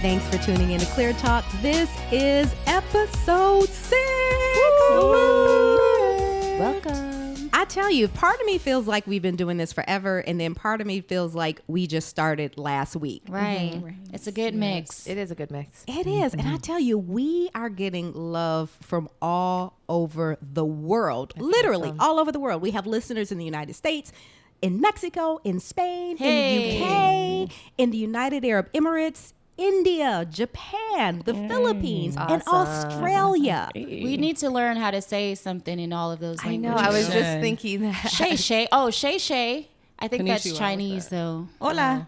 Thanks for tuning in to Clear Talk. This is episode 6. Welcome. I tell you, part of me feels like we've been doing this forever, and then part of me feels like we just started last week. Right. It's a good mix. It is a good mix. It is. And I tell you, we are getting love from all over the world. That's literally awesome. all over the world. We have listeners in the United States, in Mexico, in Spain, Hey. in the UK, in the United Arab Emirates, India, Japan, the Philippines, and Awesome. Australia. We need to learn how to say something in all of those I know. languages. I was just thinking that. Shay Shay. Oh, Shay Shay. I think that's Konnichiwa, Chinese though. Hola.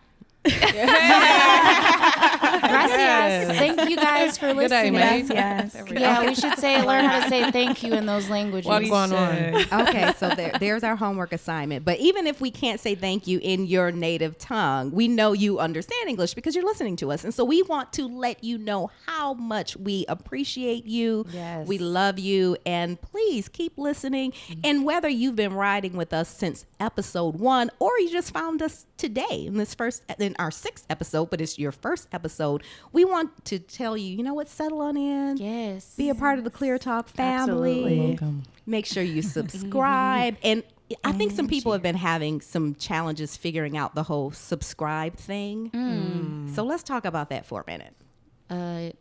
Gracias. Thank you guys for Good day, listening. mate. Yes. Yeah, we should learn how to say thank you in those languages. What's going on? Okay, so there's our homework assignment. But even if we can't say thank you in your native tongue, we know you understand English because you're listening to us. And so we want to let you know how much we appreciate you. Yes. We love you. And please keep listening. And whether you've been riding with us since episode 1 or you just found us today in our 6th episode, but it's your first episode, we want to tell you, you know what, settle on in. Yes. Be a part of the Clear Talk family. Absolutely. Welcome. Make sure you subscribe. And I think some people have been having some challenges figuring out the whole subscribe thing. So let's talk about that for a minute.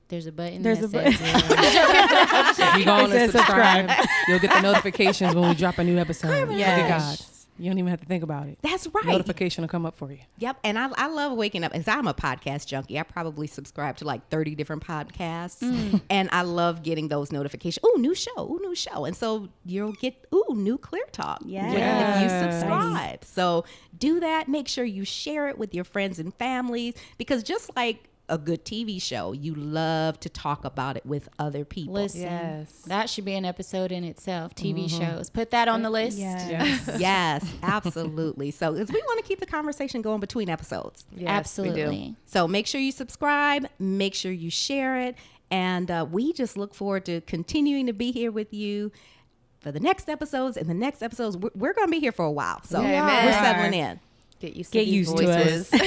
There's a button. There's that a says, If you go on and says subscribe, you'll get the notifications when we drop a new episode. Look at Yes. God. You don't even have to think about it. That's right. Notification will come up for you. Yep. And I love waking up, because I'm a podcast junkie. I probably subscribe to like 30 different podcasts. And I love getting those notifications. Ooh, new show. Ooh, new show. And so you'll get, new Clear Talk. Yes. If you Yes. subscribe. So do that. Make sure you share it with your friends and families, because just like a good TV show, you love to talk about it with other people. Listen, Yes. that should be an episode in itself. TV shows. Put that on the list. Yes. Yes, absolutely. So 'cause we want to keep the conversation going between episodes. Yes, Absolutely. We do. So make sure you subscribe, make sure you share it, and we just look forward to continuing to be here with you for the next episodes. And the next episodes, we're going to be here for a while. So Yeah, we're amen. settling in. Get used to Get these used to voices. us.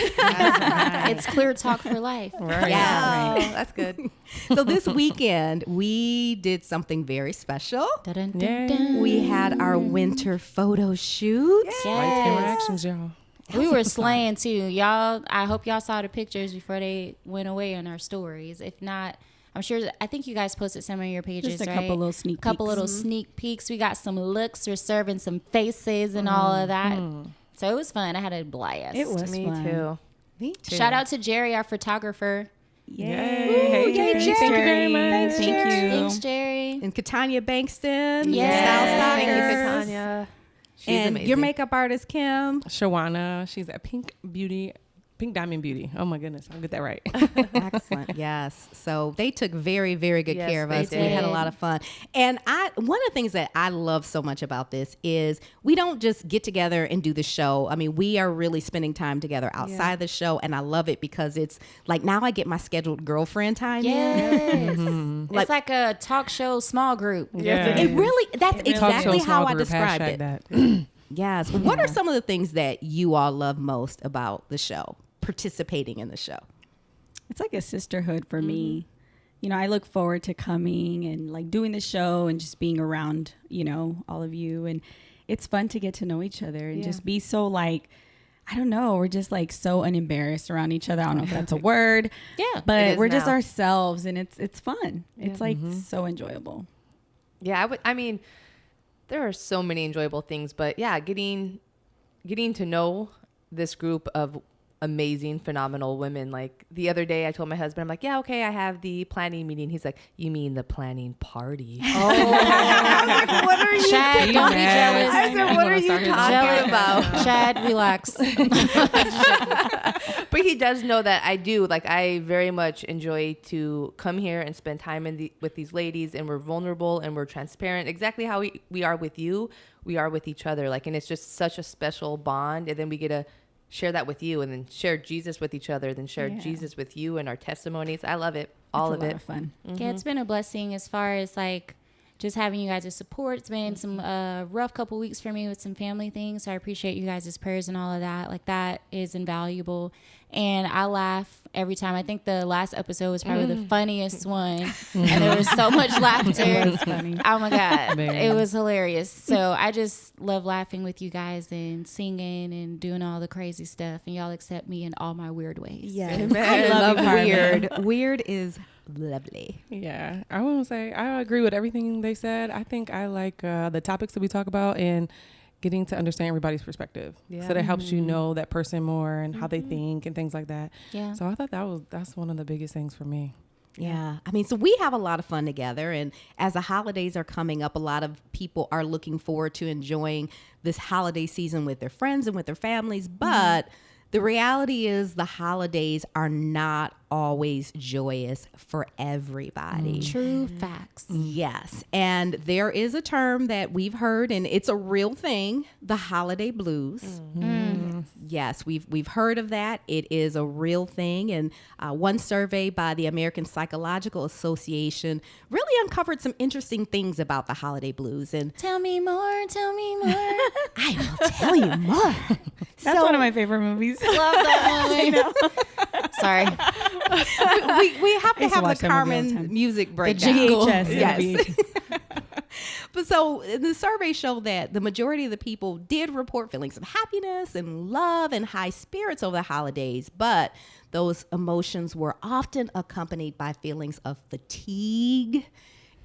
It's Clear Talk for life. Right. Yes. Oh, that's good. So this weekend, we did something very special. Dun, dun, Yay. dun. We had our winter photo shoot. Lights, Yes. camera, actions, y'all. We were slaying too. Y'all, I hope y'all saw the pictures before they went away on our stories. If not, I'm sure, I think you guys posted some of your pages, Just a right? couple little sneak Couple peeks. little sneak peeks. We got some looks. We're serving some faces and all of that. So it was fun. I had a blast. It was Me fun. too. Me too. Shout out to Jerry, our photographer. Yay. Hey, yay, Jerry. Jerry. Thank you very much. Thanks, Thank Jerry. you. Thanks, Jerry. And Katanya Bankston. Yes. Style Thank you, Stalkers. Katanya. She's And amazing. your makeup artist, Kim. Shawana, she's at Pink Diamond Beauty. Oh my goodness, I'll get that right. Excellent. Yes. So they took very, very good Yes, care of they us. We had a did. lot of fun. And one of the things that I love so much about this is we don't just get together and do the show. I mean, we are really spending time together outside the show. And I love it because it's like now I get my scheduled girlfriend time in. Yes. Like- It's like a talk show small group. Yeah. It really, that's Talk show exactly how small I group, described hashtag it. that. Yes. What are some of the things that you all love most about the show, participating in the show? It's like a sisterhood for me. You know, I look forward to coming and like doing the show and just being around, all of you. And it's fun to get to know each other and just be so like, I don't know, we're just like so unembarrassed around each other. I don't know if that's a word. Yeah. It But is we're just now. ourselves and it's fun. It's like so enjoyable. Yeah, I mean, there are so many enjoyable things, but yeah, getting to know this group of amazing, phenomenal women. Like the other day I told my husband, I'm like, yeah, okay, I have the planning meeting. He's like, you mean the planning party? Oh, What are you? Chad, don't be Yes. jealous. I said, what are you talking Jealous. about? Chad, relax. But he does know that I do. Like, I very much enjoy to come here and spend time with these ladies, and we're vulnerable and we're transparent. Exactly how we are with you, we are with each other. Like, and it's just such a special bond. And then we get to share that with you, and then share Jesus with each other, then share Jesus with you and our testimonies. I love it. All It's of a it. lot of fun. Yeah, it's been a blessing as far as like just having you guys' support. It's been some rough couple weeks for me with some family things. So I appreciate you guys' prayers and all of that. Like, that is invaluable. And I laugh every time. I think the last episode was probably the funniest one. And there was so much laughter. funny. Oh my God. Man. It was hilarious. So I just love laughing with you guys and singing and doing all the crazy stuff. And y'all accept me in all my weird ways. Yes. I love you, Carmen. weird. Weird is lovely. Yeah, I want to say I agree with everything they said. I think I like the topics that we talk about and getting to understand everybody's perspective. Yeah. So that helps you know that person more and how they think and things like that. Yeah. So I thought that's one of the biggest things for me. Yeah. I mean, so we have a lot of fun together. And as the holidays are coming up, a lot of people are looking forward to enjoying this holiday season with their friends and with their families. But the reality is the holidays are not always joyous for everybody. True facts. Yes. And there is a term that we've heard, and it's a real thing, the holiday blues. Yes, we've heard of that. It is a real thing. And one survey by the American Psychological Association really uncovered some interesting things about the holiday blues. And Tell me more. Tell me more. I will tell you more. That's one of my favorite movies. Love that movie. Sorry. we have to used to have watch the that movie all the Carmen time. music breakdown. VHS Yes. movie. But so the survey showed that the majority of the people did report feelings of happiness and love and high spirits over the holidays, but those emotions were often accompanied by feelings of fatigue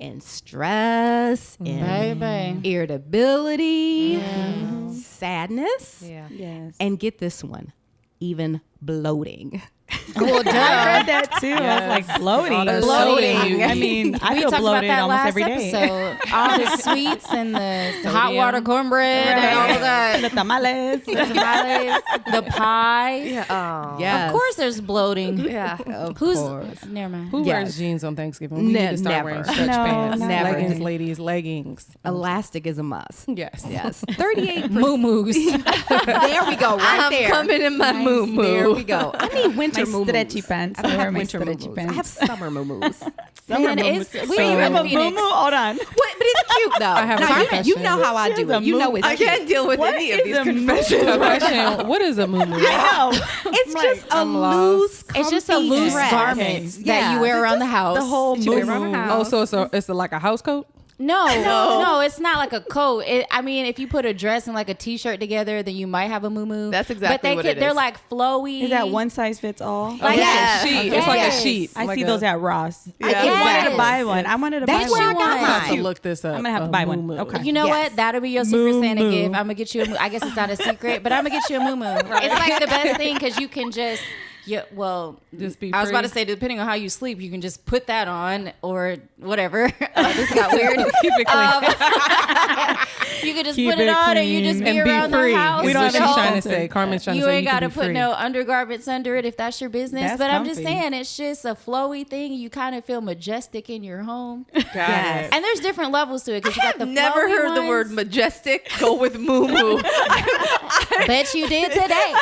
and stress and Baby. irritability, sadness, Yes. and get this one, even bloating. Well, duh. I read that too. I was like, bloating. that Bloating. sodium. I mean, I We feel talked about bloated that almost last every day. episode. All the sweets and the hot Sodium. water cornbread and all of that. The tamales. The tamales, the pies. Oh. Yes. Of course there's bloating. Yeah. Of Who's course. never mind. Who Yes. wears jeans on Thanksgiving? We Ne- need to start wearing never. stretch No, pants. never. Leggings, ladies, leggings. Elastic is a must. Yes. Yes. 38%. Moo-moos. There we go. Right I'm there. coming in my moo-moo. There we go. I need winter My moo stretchy pants. I don't I wear have my winter stretchy moo pants. I have summer moo Man, it's, we So, live have a in Phoenix. boo-boo? Hold on. But it's cute though. I have a No, confession. you know how I She do has it. a You know moo- it's I cute. can't deal with What any of is these a confessions. Question, what is a moo-moo? I know. It's I'm just like, a I'm lost. loose, It's just a comfy loose dress. garment that Yeah. you wear around the house. The whole That you wear around moo-moo. the Oh, house. so it's like a house coat? No, it's not like a coat. I mean, if you put a dress and like a t-shirt together, then you might have a moo-moo. That's But exactly what it they're is. like flowy. Is that one size fits all? Like Yeah. Sheet. It's like a Yes. sheet. I Like see a- those at Ross. Yeah. I wanted Yes. to buy one. I wanted to That's buy where I one. got one. I'm about to mine. look this up. I'm gonna have to buy one. moo-moo. Okay. You know Yes. what? That'll be your Secret Santa Moo-moo. gift. I'm gonna get you. I guess it's not a secret, but I'm gonna get you a moo-moo. It's like the best thing because you can just. Yeah, well, Just be I was about to free. say, depending on how you sleep, you can just put that on or whatever. This got weird. Keep it clean. You can just Keep put it it on and you clean just be and be around free. the house. We don't That's have what any she's trying to shelter. say. Carmen's trying You to say ain't you got can to be put free. no undergarments under it if that's your business. That's but I'm just comfy. saying, it's just a flowy thing. You kind of feel majestic in your home. Got Yes. it. And there's different levels to it because you got the Never flowy heard the word ones. majestic. Go with moo-moo. Bet you did today.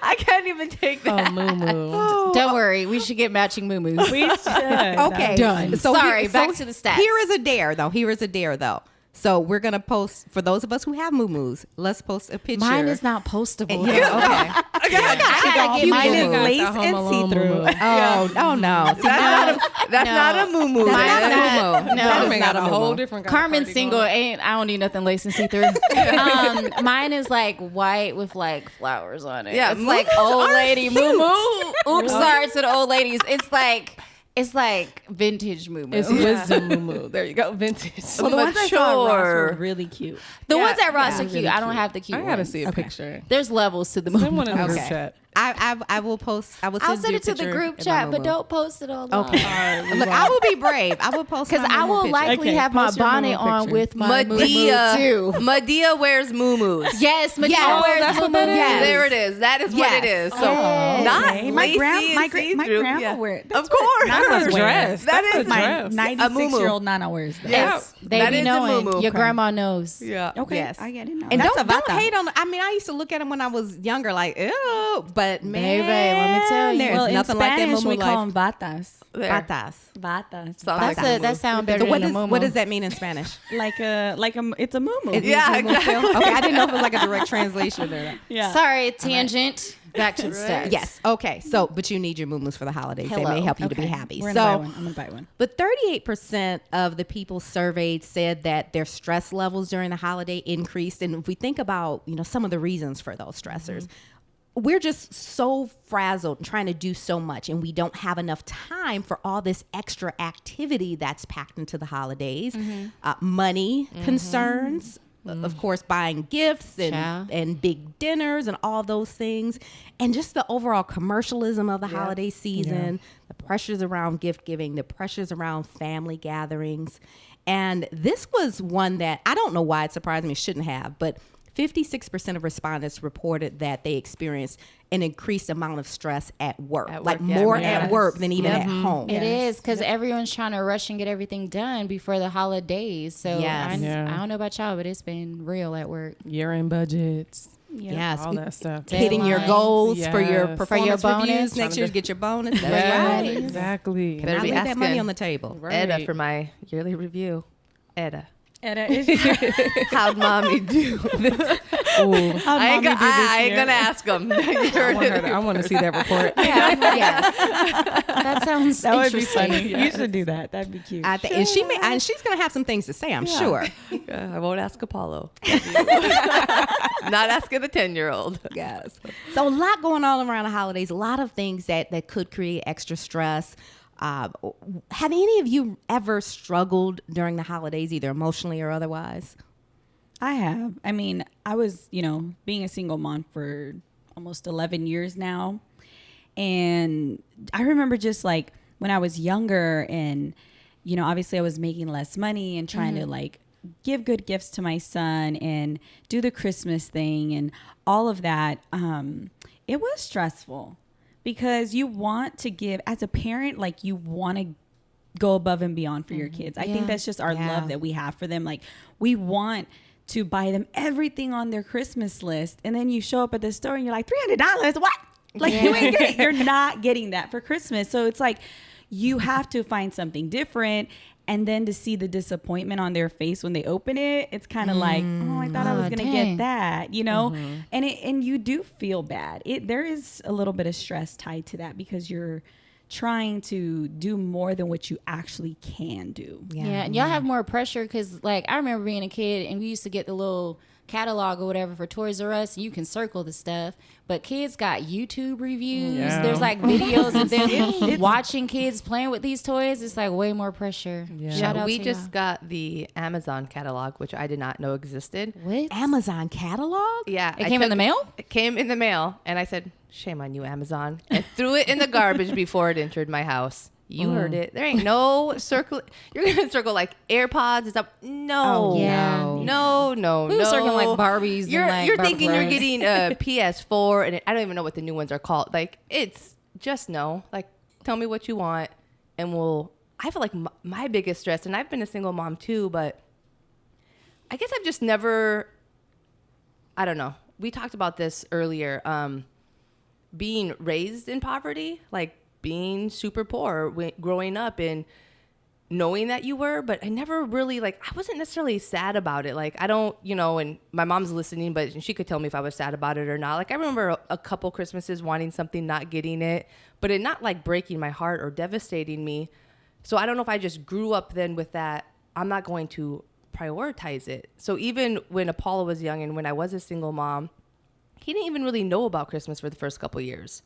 I can't even take that. Oh, moo-moo. Don't worry, we should get matching moo-moos. We should. Okay. Done. Sorry, back to the stats. Here is a dare, though. Here is a dare, though. So we're going to post, for those of us who have moo-moos, let's post a picture. Mine is not postable. Yeah, okay. I gotta get Mine is moo-moo. lace Got the and Home Alone see-through. moo-moo. Oh no. See, That's not a moo-moo. That's man. not a moo-moo. No. Carmen got a not a whole moo-moo. different kind of Carmen's party single. going. I don't need nothing lace and see-through. Mine is like white with like flowers on it. Yeah, It's like moo-moos old are lady cute. moo-moo. Oops, sorry to the old ladies. It's like vintage moo-moo. It's wisdom moo-moo. There you go. Vintage. Well, the ones I saw at Ross were Mature. really cute. The Yeah, ones at Ross yeah, are cute. really I don't cute. have the cute I gotta ones. see a picture. There's levels to the Someone moo-moo. in the group Okay. chat. I will post. I will I'll send send you it to a the picture group in my chat, but moo-moo. don't post it all Okay. on. Look, I will be brave. I will post Because my I moo-moo will picture. likely Okay, have my post your bonnet moo-moo on picture. with my moo-moo Medea. too. Medea wears moo-moos. Yes, Medea Yes. wears that's what moo-moo. that is? Yes. There it is. That is what it is. So Oh, not okay. My lacy grand- and my see-through. grandma Yeah. wear it. Of course. Not Nana's a wear. dress. That That's is a My dress. 96-year-old Nana wears that. Yes. They That be is a knowing. muumuu Your crown. grandma knows. Yeah. Okay, Yes. I get it now. And That's don't a bata. hate on. I mean, I used to look at them when I was younger, like, ew. But man, Baby, let me tell you. there's Well, in nothing like that Spanish, muumuu we call life. them batas. There. Batas. Batas. Sounds like That muumuu. sound better So what than does a muumuu. what does that mean in Spanish? It's a muumuu. It means Yeah, muumuu exactly. still? Okay, I didn't know if it was like a direct translation or not. Yeah. Sorry, tangent. Back to the steps. Yes. Okay. So, but you need your muumuus for the holidays. They Hello. may help you to be Okay. happy. We're So, gonna buy one. I'm gonna buy one. but 38% of the people surveyed said that their stress levels during the holiday increased. And if we think about, some of the reasons for those stressors, we're just so frazzled and trying to do so much, and we don't have enough time for all this extra activity that's packed into the holidays. Money concerns, of course, buying gifts Child. and big dinners and all those things, and just the overall commercialism of the holiday season, the pressures around gift giving, the pressures around family gatherings. And this was one that I don't know why it surprised me, shouldn't have, but 56% of respondents reported that they experienced an increased amount of stress at work, At like work, yeah. more Yes. at work than even at home. It is because everyone's trying to rush and get everything done before the holidays. So Yes. I don't know about y'all, but it's been real at work. Year-end budgets, Yes. all that stuff. Hitting your Deadlines. goals for your Yes. performance bonus. reviews next year to get your bonus. That's Yeah. right. Exactly. Better Not be leave that money asking on the table. Edda for my yearly review. Edda. How'd How'd mommy do this? Ooh, I ain't, mommy do this I ain't year? gonna ask them. I want to see that report. Yes. That sounds That would be interesting. funny. You should do that. That'd be cute. And she's gonna have some things to say, I'm sure. I won't ask Apollo. Not asking the 10-year-old. Yes. So a lot going on around the holidays, a lot of things that could create extra stress. Have any of you ever struggled during the holidays, either emotionally or otherwise? I have. I mean, I was, being a single mom for almost 11 years now. And I remember just like when I was younger and, obviously I was making less money and trying to like give good gifts to my son and do the Christmas thing and all of that. It was stressful because you want to give, as a parent, like you want to go above and beyond for your kids. I think that's just our love that we have for them. Like we want to buy them everything on their Christmas list. And then you show up at the store and you're like, $300? What? Like you ain't getting, you're not getting that for Christmas. So it's like, you have to find something different. And then to see the disappointment on their face when they open it, it's kind of like, oh, I thought I was going to get that, and you do feel bad. There is a little bit of stress tied to that because you're trying to do more than what you actually can do. Yeah, and y'all have more pressure because, like, I remember being a kid and we used to get the little catalog or whatever for Toys R Us, and you can circle the stuff. But kids got YouTube reviews. Yeah. There's like videos of them watching kids playing with these toys. It's like way more pressure. Yeah. Shout out We to just y'all. got the Amazon catalog, which I did not know existed. What? Amazon catalog? Yeah. It came in the mail? It came in the mail. And I said, shame on you, Amazon. And threw it in the garbage before it entered my house. You heard it. There ain't no circle. You're going to circle like AirPods and stuff. No. Oh, yeah. No. We were circling like Barbies and You're, like you're Barbie thinking you're dolls. getting a PS4 and I don't even know what the new ones are called. Like, it's just no. Like, tell me what you want and I feel like my biggest stress, and I've been a single mom too, but I guess I've just never, I don't know. We talked about this earlier. Being raised in poverty, like being super poor growing up and knowing that you were, but I never really, like, I wasn't necessarily sad about it. Like, I don't, and my mom's listening, but she could tell me if I was sad about it or not. Like, I remember a couple Christmases wanting something, not getting it, but it not like breaking my heart or devastating me. So I don't know if I just grew up then with that. I'm not going to prioritize it. So even when Apollo was young and when I was a single mom, he didn't even really know about Christmas for the first couple years.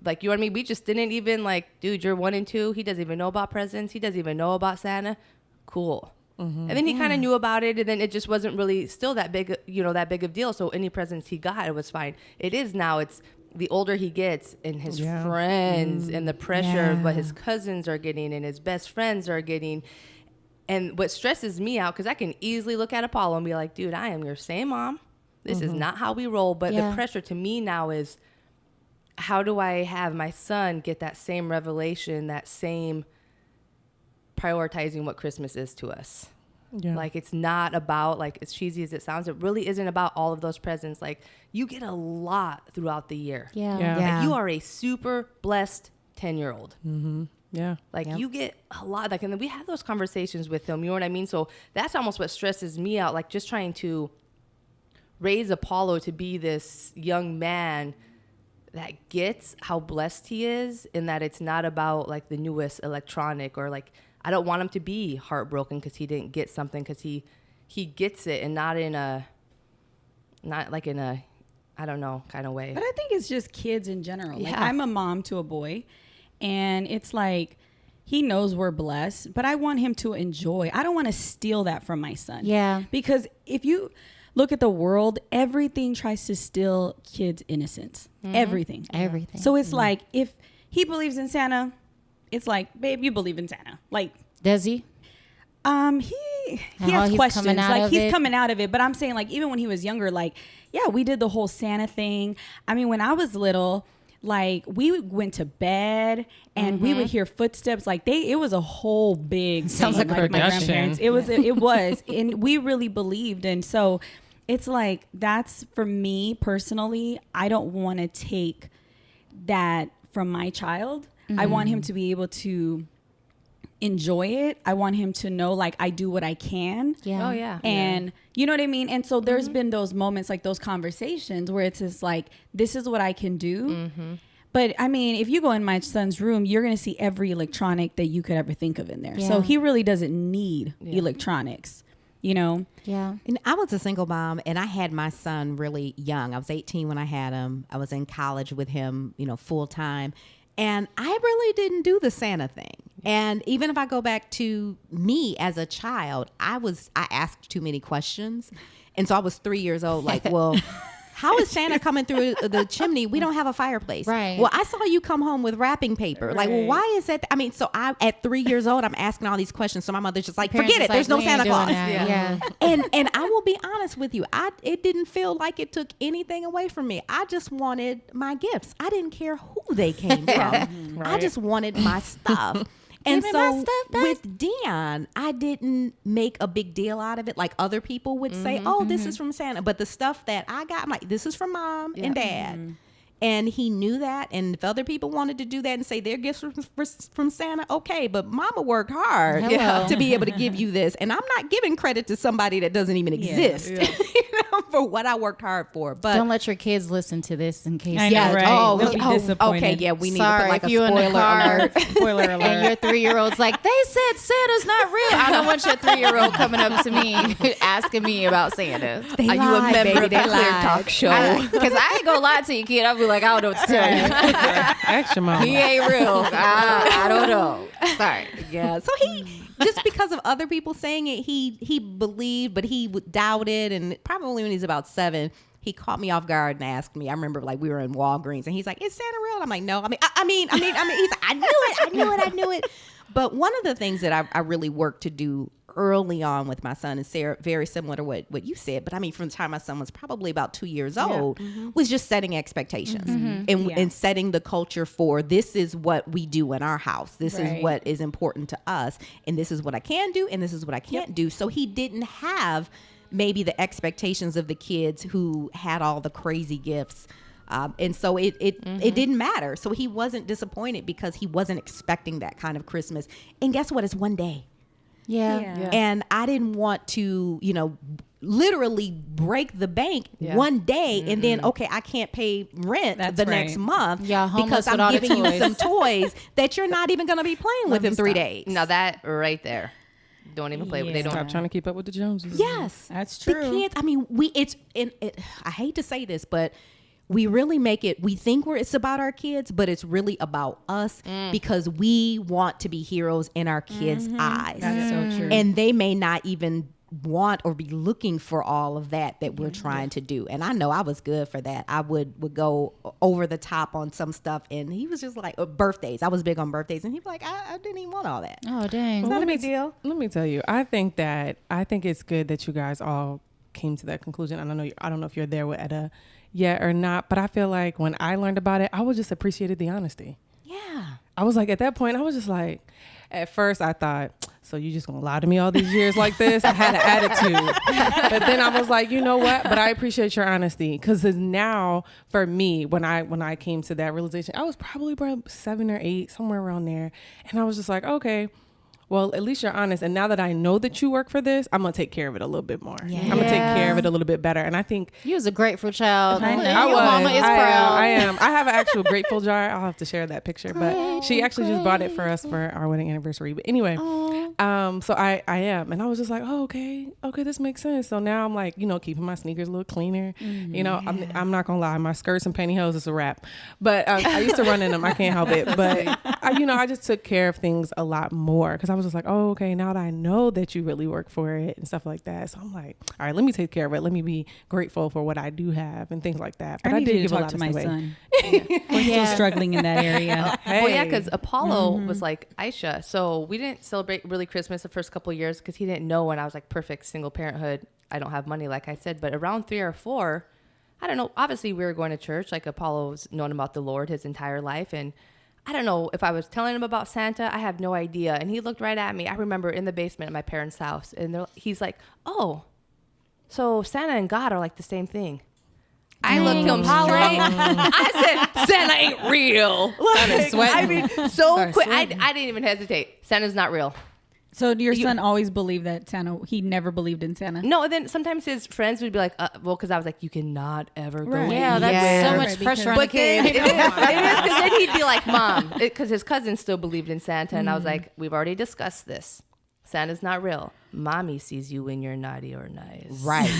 Like, you know what I mean? We just didn't even like, dude, you're 1 and 2. He doesn't even know about presents. He doesn't even know about Santa. Cool. And then he kind of knew about it. And then it just wasn't really still that big, that big of deal. So any presents he got, it was fine. It is now. It's the older he gets and his friends and the pressure of what his cousins are getting and his best friends are getting. And what stresses me out, because I can easily look at Apollo and be like, dude, I am your same mom. This is not how we roll. But the pressure to me now is, how do I have my son get that same revelation, that same prioritizing what Christmas is to us. Yeah. Like, it's not about, like, as cheesy as it sounds, it really isn't about all of those presents. Like, you get a lot throughout the year. Yeah. Yeah. Yeah. Like, you are a super blessed 10-year-old. Mm-hmm. Yeah. Like, Yep. you get a lot. Like, and then we have those conversations with them. You know what I mean? So that's almost what stresses me out. Like, just trying to raise Apollo to be this young man that gets how blessed he is, and that it's not about, like, the newest electronic, or, like, I don't want him to be heartbroken because he didn't get something, because he gets it, and not like in a, I don't know, kind of way. But I think it's just kids in general. Like, Yeah. I'm a mom to a boy, and it's like, he knows we're blessed, but I want him to enjoy. I don't want to steal that from my son. Yeah. Because if you look at the world, everything tries to steal kids' innocence. Everything. Everything. So it's like, if he believes in Santa, it's like, babe, you believe in Santa. Like, Does he? he And how has he's questions. coming out Like, of he's it? coming out of it. But I'm saying, like, even when he was younger, like, yeah, we did the whole Santa thing. I mean, when I was little, like, we went to bed and we would hear footsteps. Like, it was a whole big Sounds thing, like a my production. grandparents. It was, and we really believed. And so it's like, that's, for me personally, I don't want to take that from my child. I want him to be able to enjoy it. I want him to know, like, I do what I can. Yeah. Oh, yeah. And you know what I mean? And so there's been those moments, like those conversations where it's just like, this is what I can do. But I mean, if you go in my son's room, you're going to see every electronic that you could ever think of in there. Yeah. So he really doesn't need electronics, you know? Yeah. And I was a single mom, and I had my son really young. I was 18 when I had him. I was in college with him, full time. And I really didn't do the Santa thing. And even if I go back to me as a child, I asked too many questions. And so I was 3 years old, like, well, how is Santa coming through the chimney? We don't have a fireplace. Right. Well, I saw you come home with wrapping paper. Like, well, why is that? I mean, so at 3 years old, I'm asking all these questions. So my mother's just like, Parents forget it. is There's like, no "We ain't Santa doing Claus. that." Yeah. And I will be honest with you. It didn't feel like it took anything away from me. I just wanted my gifts. I didn't care who they came from. I Right. just wanted my stuff. And Give me my so stuff back. with Dion, I didn't make a big deal out of it like other people would say, oh, this is from Santa. But the stuff that I got, I'm like, this is from mom and dad. And he knew that. And if other people wanted to do that and say their gifts were from Santa, okay. But mama worked hard Hello. to be able to give you this. And I'm not giving credit to somebody that doesn't even exist for what I worked hard for. But Don't let your kids listen to this in case. I know, yeah, right? They'll be okay, disappointed. yeah, we need Sorry, to put like if a you in the spoiler car. alert. Spoiler alert. And your 3-year-old's like, they said Santa's not real. I don't want your 3-year-old coming up to me asking me about Santa. They Are you a lied, member baby, of they the Clear lied. Talk Show? Because I ain't gonna lie to you, kid. I'll be like, I don't know what to tell you. Ask your mama. He ain't real. I don't know. Sorry. Yeah. So he just because of other people saying it, he believed, but he doubted. And probably when he's about 7, he caught me off guard and asked me. I remember like we were in Walgreens and he's like, "Is Santa real?" I'm like, "No." I mean, he's like, I knew it. But one of the things that I really worked to do early on with my son is very similar to what you said. But I mean, from the time my son was probably about 2 years old, was just setting expectations and setting the culture for this is what we do in our house. This is what is important to us. And this is what I can do. And this is what I can't do. So he didn't have maybe the expectations of the kids who had all the crazy gifts. And so it didn't matter. So he wasn't disappointed because he wasn't expecting that kind of Christmas. And guess what? It's one day. Yeah. And I didn't want to, literally break the bank one day and then, okay, I can't pay rent That's the right. next month Yeah, homeless because with all I'm the giving you toys. some toys that you're not even going to be playing with in 3 days. Now that right there, don't even play with. They don't. Stop trying to keep up with the Joneses. Yes. That's The true. kids, I mean, I hate to say this, but we really make it, we think it's about our kids, but it's really about us because we want to be heroes in our kids' eyes. That's so true. And they may not even want or be looking for all of that we're trying to do. And I know I was good for that. I would go over the top on some stuff. And he was just like, birthdays. I was big on birthdays. And he'd be like, I didn't even want all that. Oh, dang. It's not a big deal. Let me tell you, I think it's good that you guys all came to that conclusion. I don't know if you're there with Etta yet or not, but I feel like when I learned about it, I just appreciated the honesty. Yeah. I was like, at that point, I was just like, at first I thought, so you just gonna lie to me all these years like this? I had an attitude. But then I was like, you know what? But I appreciate your honesty. Because now for me, when I came to that realization, I was probably about 7 or 8, somewhere around there. And I was just like, okay, well, at least you're honest. And now that I know that you work for this, I'm going to take care of it a little bit more. Yeah. I'm going to take care of it a little bit better. And I think You was a grateful child. I know. Your mama is proud. I am. I have an actual grateful jar. I'll have to share that picture. But she actually just bought it for us for our wedding anniversary. But anyway, so I am. And I was just like, oh, okay, this makes sense. So now I'm like, keeping my sneakers a little cleaner. I'm not going to lie. My skirts and pantyhose is a wrap. But I used to run in them. I can't help it. But, I just took care of things a lot more because I was just like, oh, okay, now that I know that you really work for it and stuff like that. So I'm like, all right, let me take care of it. Let me be grateful for what I do have and things like that. But I did give a lot to of my stuff away. son. We're still struggling in that area. Well, yeah, because Apollo was like Aisha. So we didn't celebrate really Christmas the first couple of years because he didn't know when I was like perfect single parenthood. I don't have money, like I said. But around 3 or 4, I don't know. Obviously, we were going to church. Like Apollo's known about the Lord his entire life. And I don't know if I was telling him about Santa. I have no idea. And he looked right at me. I remember in the basement at my parents' house. And he's like, oh, so Santa and God are like the same thing. I looked him straight. I said, Santa ain't real. Santa's sweating. I mean, so quick. I didn't even hesitate. Santa's not real. So your son always believed that Santa, he never believed in Santa? No, and then sometimes his friends would be like, well, because I was like, you cannot ever go. Right. Yeah, that's so much pressure on the But then kid. it is because then he'd be like, Mom, because his cousin still believed in Santa. And I was like, we've already discussed this. Santa's not real. Mommy sees you when you're naughty or nice. Right.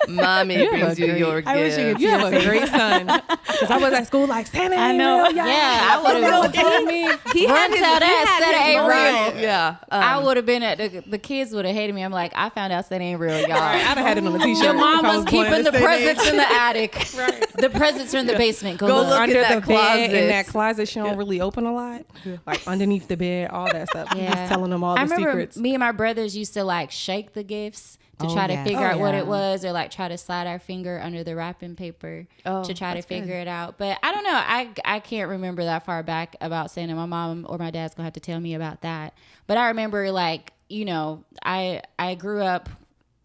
Mommy brings you your gift. I wish you could You have a great son. Because I was at school like, Santa ain't real, y'all. Yeah, I would have told me. He Run tell that Santa ain't moment. real. Yeah. I would have been at the kids would have hated me. I'm like, I found out Santa ain't real, y'all. I'd have had it on a t-shirt. Your mom if I was born keeping in the same presents age. in the attic. Right. The presents are in the basement. Go look. look Under in the that bed, closet. in that closet, she don't really open a lot. Like underneath the bed, all that stuff. Yeah. Just telling them all the I remember secrets. me and my brothers used to like shake the gifts to Oh, try to yeah. figure Oh, out what yeah. it was, or like try to slide our finger under the wrapping paper to try to figure it out. But I don't know. I can't remember that far back about Santa. My mom or my dad's gonna have to tell me about that. But I remember like, I grew up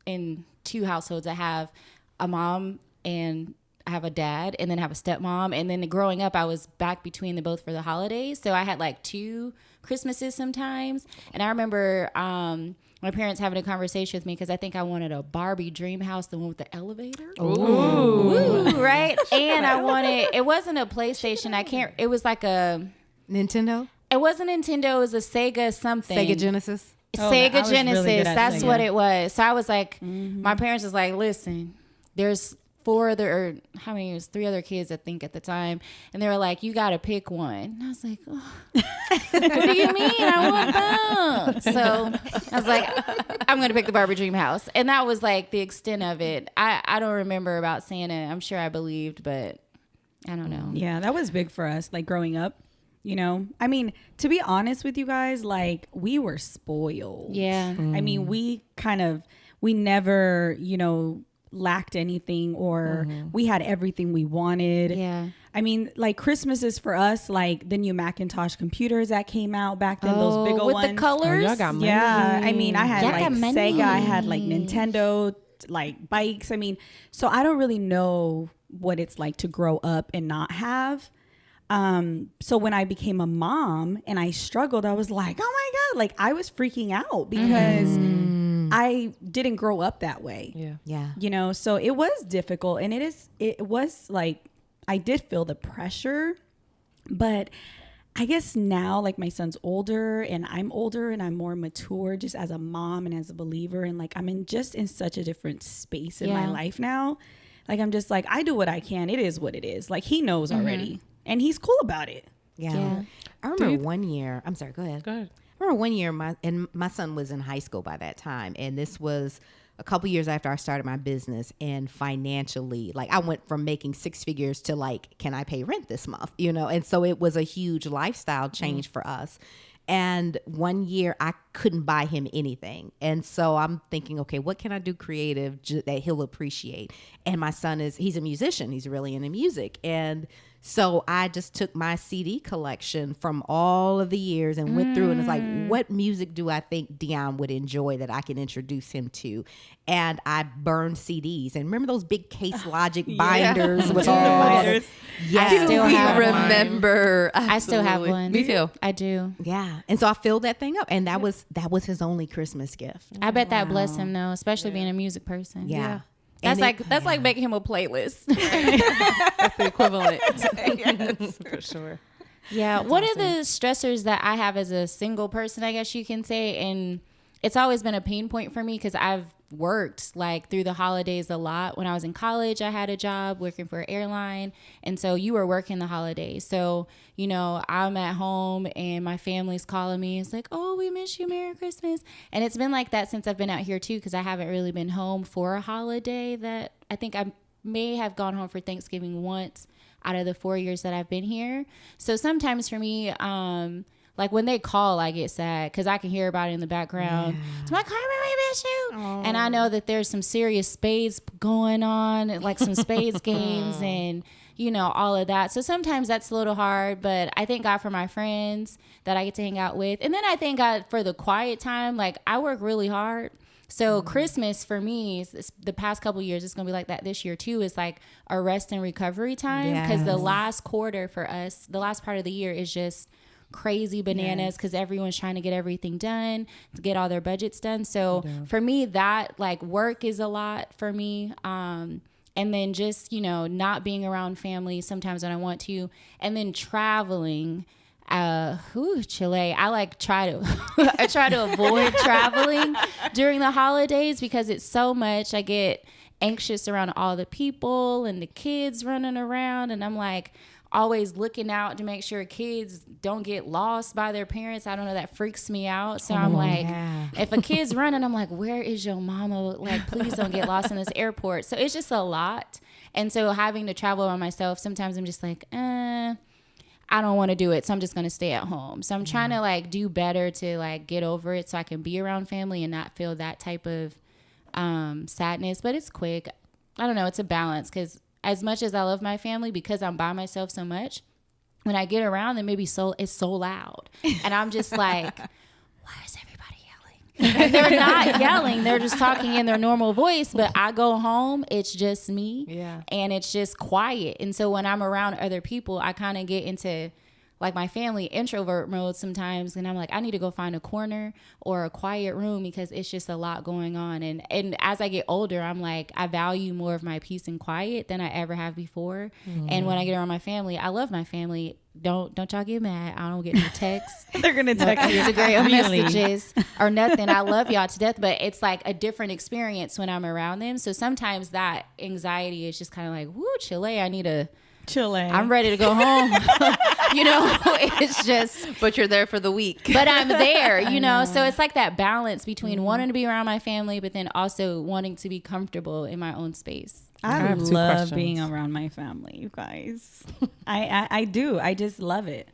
in 2 households. I have a mom and I have a dad, and then I have a stepmom. And then growing up, I was back between them both for the holidays. So I had like 2 Christmases sometimes. And I remember my parents having a conversation with me because I think I wanted a Barbie dream house, the one with the elevator. Ooh, right? And I wanted, it wasn't a PlayStation. It was like Nintendo? it wasn't Nintendo. It was a Sega something. Sega Genesis? Oh, Sega I was really Genesis. good at That's Sega. what it was. So I was like, my parents was like, listen, there's 4 other, or how many? It was 3 other kids, I think, at the time. And they were like, you got to pick one. And I was like, oh, what do you mean? I want them. So I was like, I'm going to pick the Barbie Dream House. And that was like the extent of it. I don't remember about Santa. I'm sure I believed, but I don't know. Yeah, that was big for us, like growing up. I mean, to be honest with you guys, like we were spoiled. Yeah. I mean, we never, lacked anything, or we had everything we wanted. Yeah. I mean, like Christmases for us, like the new Macintosh computers that came out back then, those big old with ones. the colors. y'all got money. Yeah, I mean, I had Y'all like got money. Sega, I had like Nintendo, like bikes. I mean, so I don't really know what it's like to grow up and not have. So when I became a mom and I struggled, I was like, oh my God, like I was freaking out because I didn't grow up that way. Yeah. Yeah. So it was difficult, and it was like, I did feel the pressure, but I guess now, like my son's older and I'm older and I'm more mature just as a mom and as a believer. And like, I'm in such a different space in my life now. Like, I'm just like, I do what I can. It is what it is. Like, he knows already and he's cool about it. Yeah. I remember one year. I'm sorry. Go ahead. Go ahead. I remember one year, my son was in high school by that time, and this was a couple years after I started my business. And financially, like I went from making 6 figures to like, can I pay rent this month? And so it was a huge lifestyle change for us. And one year I couldn't buy him anything. And so I'm thinking, okay, what can I do creative that he'll appreciate? And my son he's a musician. He's really into music. And So I just took my CD collection from all of the years and went through and was like, what music do I think Dion would enjoy that I can introduce him to? And I burned CDs. And remember those big Case Logic binders with all the I still we have remember. I still have Absolutely. one. Me too. I do. Yeah. And so I filled that thing up. And that was his only Christmas gift. I bet that blessed him though, especially being a music person. Yeah. That's And like like making him a playlist. That's the equivalent. Yes, for sure. Yeah. One of the stressors that I have as a single person, I guess you can say, and it's always been a pain point for me because I've worked like through the holidays a lot. When I was in college, I had a job working for an airline. And so you were working the holidays. So, you know, I'm at home and my family's calling me. It's like, oh, we miss you. Merry Christmas. And it's been like that since I've been out here too, because I haven't really been home for a holiday. That I think I may have gone home for Thanksgiving once out of the 4 years that I've been here. So sometimes for me, like when they call, I get sad because I can hear about it in the background. It's like, Carmen, we miss you. And I know that there's some serious spades going on, like some spades games and, you know, all of that. So sometimes that's a little hard, but I thank God for my friends that I get to hang out with. And then I thank God for the quiet time. Like I work really hard. So Christmas for me, the past couple of years, it's going to be like that this year too, is like a rest and recovery time. Because the last quarter for us, the last part of the year is just crazy bananas because everyone's trying to get everything done, to get all their budgets done. So for me, that like work is a lot for me. And then just, you know, not being around family sometimes when I want to, and then traveling. Chile. I like try to avoid traveling during the holidays because it's so much. I get anxious around all the people and the kids running around, and I'm like always looking out to make sure kids don't get lost by their parents. I don't know, that freaks me out. So I'm like, if a kid's running, I'm like, where is your mama? Like, please don't get lost in this airport. So it's just a lot. And so having to travel by myself, sometimes I'm just like, I don't want to do it. So I'm just going to stay at home. So I'm trying to like do better to like get over it so I can be around family and not feel that type of sadness. But it's quick. I don't know. It's a balance because as much as I love my family, because I'm by myself so much, when I get around them, it's so loud. And I'm just like, why is everybody yelling? And they're not yelling. They're just talking in their normal voice. But I go home, it's just me. Yeah. And it's just quiet. And so when I'm around other people, I kind of get into like my family introvert mode sometimes. And I'm like, I need to go find a corner or a quiet room because it's just a lot going on. And as I get older, I'm like, I value more of my peace and quiet than I ever have before. And when I get around my family, I love my family. Don't y'all get mad. I don't get no texts. They're going to text you. Instagram messages or nothing. I love y'all to death, but it's like a different experience when I'm around them. So sometimes that anxiety is just kind of like, woo, Chile, I need a Chile. I'm ready to go home. You know, it's just. But you're there for the week. But I'm there, you know. So it's like that balance between wanting to be around my family, but then also wanting to be comfortable in my own space. I have two love questions. being around my family, you guys. I do. I just love it.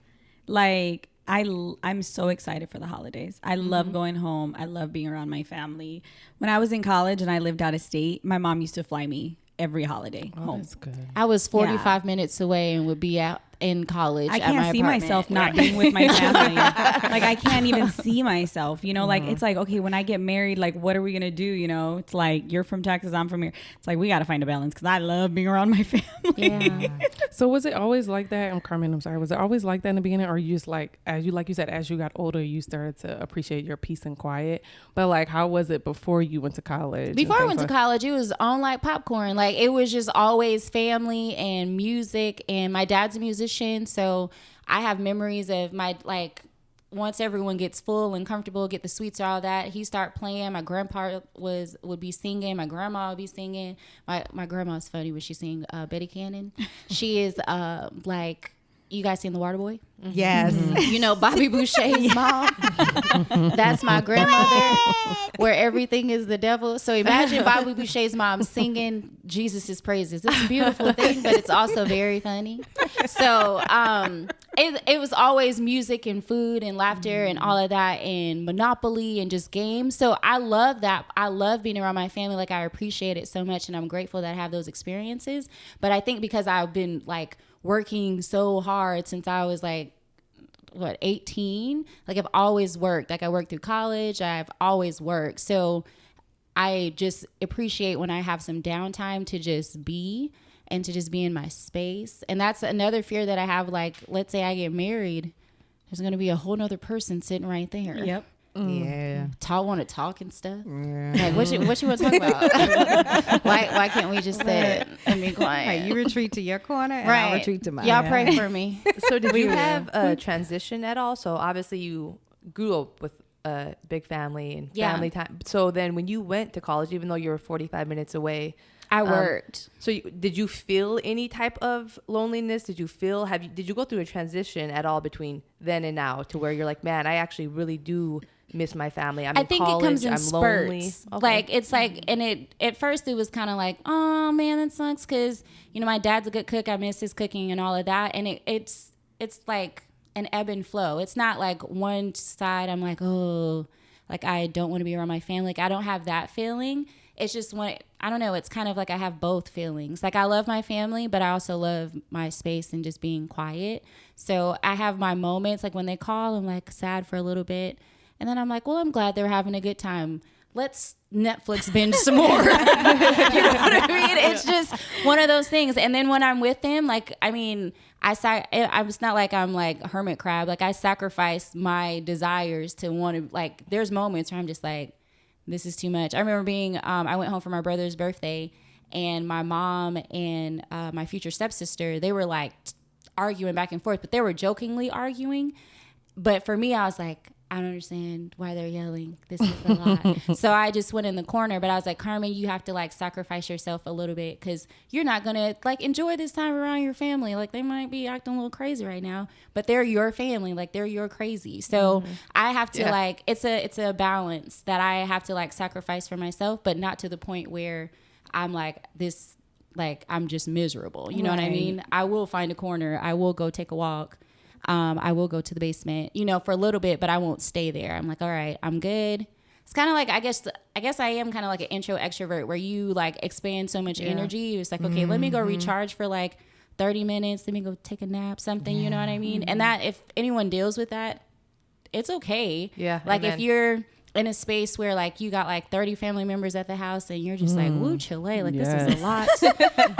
Like, I'm so excited for the holidays. I love going home. I love being around my family. When I was in college and I lived out of state, my mom used to fly me every holiday home. That's good. I was 45 minutes away and would be out in college. I at my can't see apartment. myself not being with my family. Like, I can't even see myself, you know, like, it's like, okay, when I get married, like, what are we going to do? You know, it's like, you're from Texas, I'm from here. It's like, we got to find a balance because I love being around my family. Yeah. So was it always like that? I'm sorry. Was it always like that in the beginning? Or you just like you said, as you got older, you started to appreciate your peace and quiet? But like, how was it before you went to college? Before I went to college, it was on like popcorn. Like it was just always family and music. And my dad's a musician, so I have memories of my like. Once everyone gets full and comfortable, get the sweets, all that, he start playing. My grandpa would be singing. My grandma would be singing. My grandma's funny when she sing Betty Cannon. She is like, you guys seen The Waterboy? Yes. You know, Bobby Boucher's mom. That's my grandmother, where everything is the devil. So imagine Bobby Boucher's mom singing Jesus' praises. It's a beautiful thing, but it's also very funny. So it was always music and food and laughter and all of that, and Monopoly and just games. So I love that. I love being around my family. Like, I appreciate it so much, and I'm grateful that I have those experiences. But I think because I've been like working so hard since I was like, 18? Like, I've always worked. Like, I worked through college. I've always worked. So I just appreciate when I have some downtime to just be and to just be in my space. And that's another fear that I have. Like, let's say I get married, there's going to be a whole nother person sitting right there. Yep. Yeah. Want to talk and stuff. Like, what you want to talk about? why can't we just sit and be quiet? Right, you retreat to your corner, and I'll retreat to mine. Y'all pray for me. So did you have a transition at all? So obviously you grew up with a big family and family time. So then when you went to college, even though you were 45 minutes away, I worked. So did you feel any type of loneliness? Did you go through a transition at all between then and now to where you're like, man, I actually really do miss my family. I think college, it comes in I'm spurts. lonely. Okay. Like, it's like, and at first it was kind of like, oh man, that sucks, because you know my dad's a good cook. I miss his cooking and all of that, and it's like an ebb and flow. It's not like one side I'm like, oh, like I don't want to be around my family. Like, I don't have that feeling. It's just I don't know. It's kind of like I have both feelings. Like, I love my family, but I also love my space and just being quiet. So I have my moments, like when they call, I'm like sad for a little bit. And then I'm like, well, I'm glad they're having a good time. Let's Netflix binge some more. You know what I mean? It's just one of those things. And then when I'm with them, like, I mean, it's not like I'm like a hermit crab. Like, I sacrifice my desires to want to, like, there's moments where I'm just like, this is too much. I remember I went home for my brother's birthday, and my mom and my future stepsister, they were like arguing back and forth, but they were jokingly arguing. But for me, I was like, I don't understand why they're yelling. This is a lot. So I just went in the corner, but I was like, Carmen, you have to like sacrifice yourself a little bit, because you're not going to like enjoy this time around your family. Like, they might be acting a little crazy right now, but they're your family. Like, they're your crazy. So I have to like, it's a balance that I have to like sacrifice for myself, but not to the point where I'm like this, like I'm just miserable. You know what I mean? I will find a corner. I will go take a walk. I will go to the basement, you know, for a little bit, but I won't stay there. I'm like, all right, I'm good. It's kind of like, I guess I am kind of like an intro extrovert, where you like expand so much energy. It's like, okay, let me go recharge for like 30 minutes. Let me go take a nap, something, you know what I mean? And that, if anyone deals with that, it's okay. Yeah. Like, if you're in a space where like you got like 30 family members at the house and you're just like, woo, Chile, like this is a lot.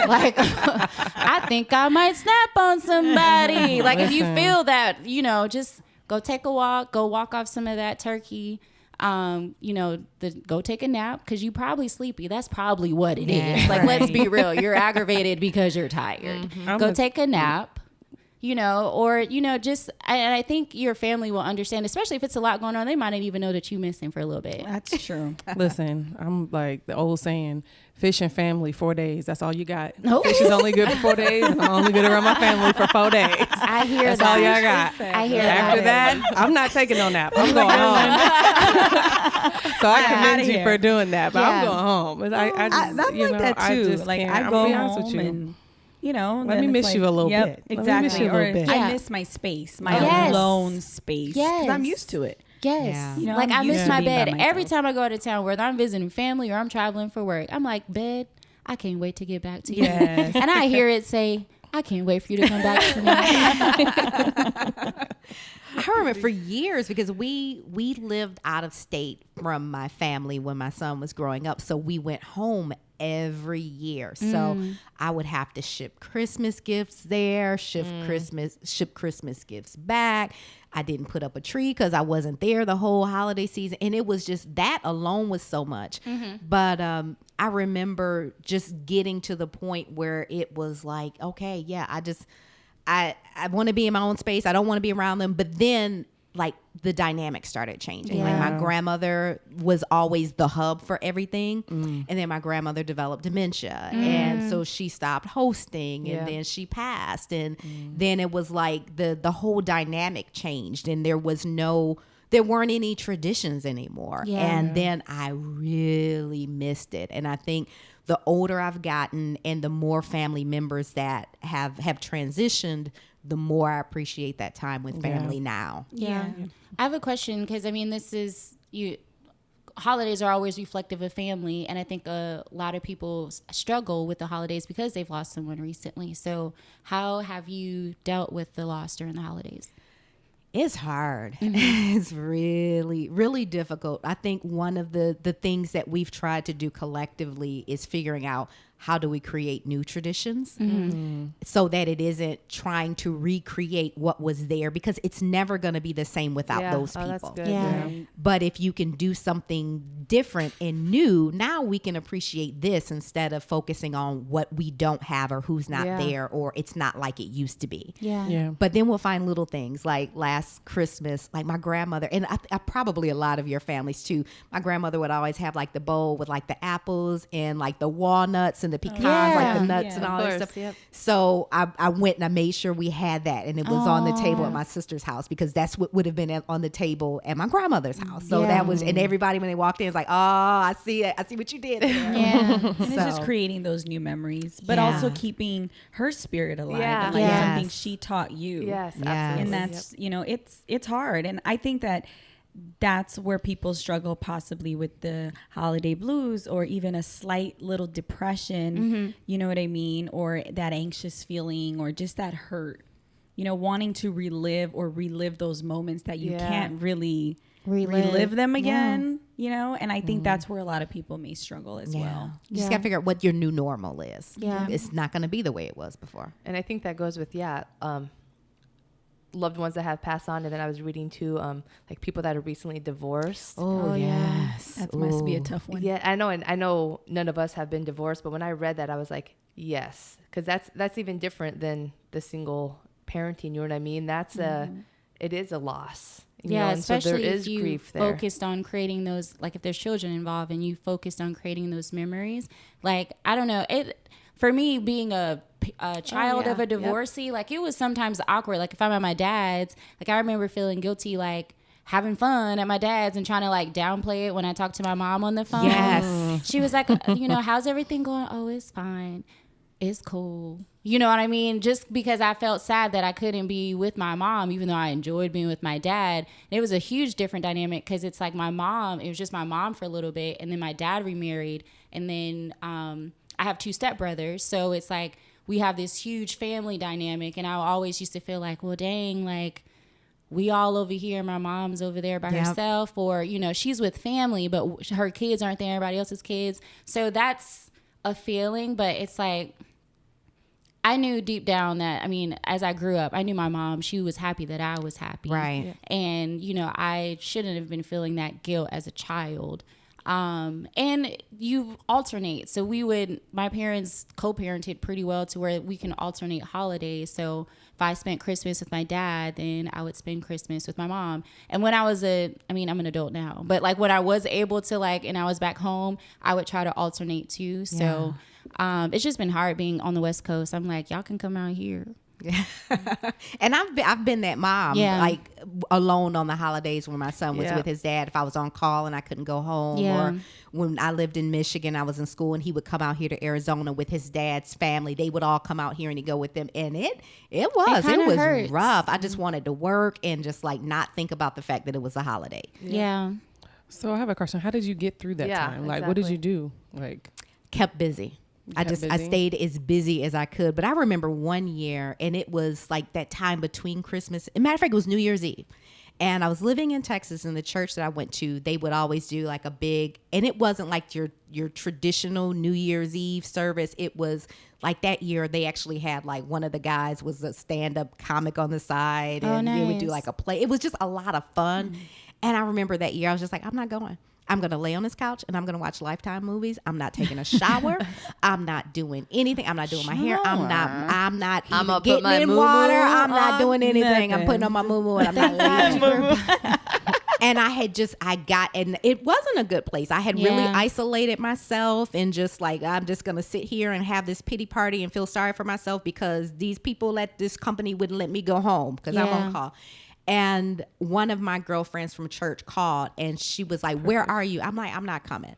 Like, I think I might snap on somebody. Like, if you feel that, you know, just go take a walk, go walk off some of that turkey. You know, go take a nap, because you probably sleepy. That's probably what it is. Like, let's be real. You're aggravated because you're tired. Go take a nap. You know, or, you know, just, and I think your family will understand, especially if it's a lot going on. They might not even know that you missing for a little bit. That's true. Listen, I'm like the old saying, fish and family 4 days. That's all you got. Nope. Fish is only good for 4 days. And I'm only good around my family for 4 days. I hear That's that. all y'all got. I hear After that, I'm not taking no nap. I'm going home. So I commend you for doing that, but I'm going home. I just, I'm like that too. Like, I go home and, you know, let me miss you a little bit. Exactly. Let me miss you a little bit. I miss my space, my alone space. Yes. 'Cause I'm used to it. Yes. Yeah. You know, like, I I'm miss used to my being by bed. myself. Every time I go out of town, whether I'm visiting family or I'm traveling for work, I'm like, bed, I can't wait to get back to you. Yes. And I hear it say, I can't wait for you to come back to me. I remember for years, because we lived out of state from my family when my son was growing up. So we went home every year. So I would have to ship Christmas gifts there, ship Christmas gifts back. I didn't put up a tree because I wasn't there the whole holiday season. And it was just, that alone was so much. But I remember just getting to the point where it was like, okay, yeah, I want to be in my own space. I don't want to be around them. But then like the dynamic started changing. Yeah. Like my grandmother was always the hub for everything. And then my grandmother developed dementia. And so she stopped hosting and then she passed. And then it was like the whole dynamic changed and there weren't any traditions anymore. Yeah. And then I really missed it. And I think the older I've gotten and the more family members that have transitioned, the more I appreciate that time with family now. Yeah. I have a question because, I mean, holidays are always reflective of family. And I think a lot of people struggle with the holidays because they've lost someone recently. So how have you dealt with the loss during the holidays? It's hard. It's really, really difficult. I think one of the things that we've tried to do collectively is figuring out how do we create new traditions so that it isn't trying to recreate what was there, because it's never going to be the same without those people. That's good. Yeah. But if you can do something different and new, now we can appreciate this instead of focusing on what we don't have or who's not there or it's not like it used to be. Yeah. But then we'll find little things like last Christmas, like my grandmother, and I probably a lot of your families too. My grandmother would always have like the bowl with like the apples and like the walnuts and the pecans, like the nuts and all that stuff. Yep. So I went and I made sure we had that, and it was on the table at my sister's house because that's what would have been on the table at my grandmother's house. So that was, and everybody when they walked in was like, "Oh, I see it. I see what you did there." Yeah. And it's just creating those new memories, but also keeping her spirit alive. Yeah. And like Yes. something she taught you. Yes, Yeah. absolutely. And that's, you know, it's hard. And I think that's where people struggle possibly with the holiday blues or even a slight little depression, you know what I mean? Or that anxious feeling or just that hurt, you know, wanting to relive those moments that you can't really relive them again, you know? And I think that's where a lot of people may struggle as well. You just got to figure out what your new normal is. Yeah. It's not going to be the way it was before. And I think that goes with loved ones that have passed on. And then I was reading too, like people that are recently divorced. Oh, yes. That must be a tough one. Yeah, I know, and I know none of us have been divorced, but when I read that, I was like, yes, because that's even different than the single parenting. You know what I mean? That's it is a loss. You know, and especially so there if is you grief there. focused on creating those, like if there's children involved and you focused on creating those memories. Like, I don't know, for me being a child of a divorcee, like it was sometimes awkward. Like if I'm at my dad's, like I remember feeling guilty, like having fun at my dad's and trying to like downplay it when I talked to my mom on the phone. Yes. She was like, you know, how's everything going? Oh, it's fine. It's cool. You know what I mean? Just because I felt sad that I couldn't be with my mom, even though I enjoyed being with my dad. It was a huge different dynamic because it's like my mom, it was just my mom for a little bit. And then my dad remarried. And then I have 2 stepbrothers. So it's like we have this huge family dynamic. And I always used to feel like, well, dang, like we all over here, my mom's over there by herself. Or, you know, she's with family, but her kids aren't there, everybody else's kids. So that's a feeling, but it's like, I knew deep down that, I mean, as I grew up, I knew my mom, she was happy that I was happy. Right. And, you know, I shouldn't have been feeling that guilt as a child. And you alternate. So my parents co-parented pretty well to where we can alternate holidays. So if I spent Christmas with my dad, then I would spend Christmas with my mom. And when I'm an adult now, but like when I was able to and I was back home, I would try to alternate too. So it's just been hard being on the West Coast. I'm like, y'all can come out here. And I've been that mom, like alone on the holidays when my son was Yeah. with his dad. If I was on call and I couldn't go home, Yeah. or when I lived in Michigan, I was in school and he would come out here to Arizona with his dad's family. They would all come out here and he'd go with them, and it was hurts. rough. I just wanted to work and just like not think about the fact that it was a holiday. Yeah. So I have a question. How did you get through that Yeah, time? Like, what did exactly. you do? Like, Kept busy. I busy? stayed as busy as I could. But I remember one year, and it was like that time between Christmas. As a matter of fact, it was New Year's Eve. And I was living in Texas, and the church that I went to, they would always do like a big, and it wasn't like your traditional New Year's Eve service. It was like that year they actually had like one of the guys was a stand-up comic on the side, and they would do nice. like a play. It was just a lot of fun. And I remember that year I was just like, I'm not going. I'm going to lay on this couch and I'm going to watch Lifetime movies. I'm not taking a shower. I'm not doing anything. I'm not doing my hair. I'm not even gonna put getting my in moo-moo water. I'm not on. doing anything. I'm Nothing. putting on my moo and I'm not leaving. And and it wasn't a good place. I had really Yeah. isolated myself and just like, I'm just going to sit here and have this pity party and feel sorry for myself because these people at this company wouldn't let me go home because I'm Yeah. on call. And one of my girlfriends from church called and she was like, where are you? I'm like, I'm not coming.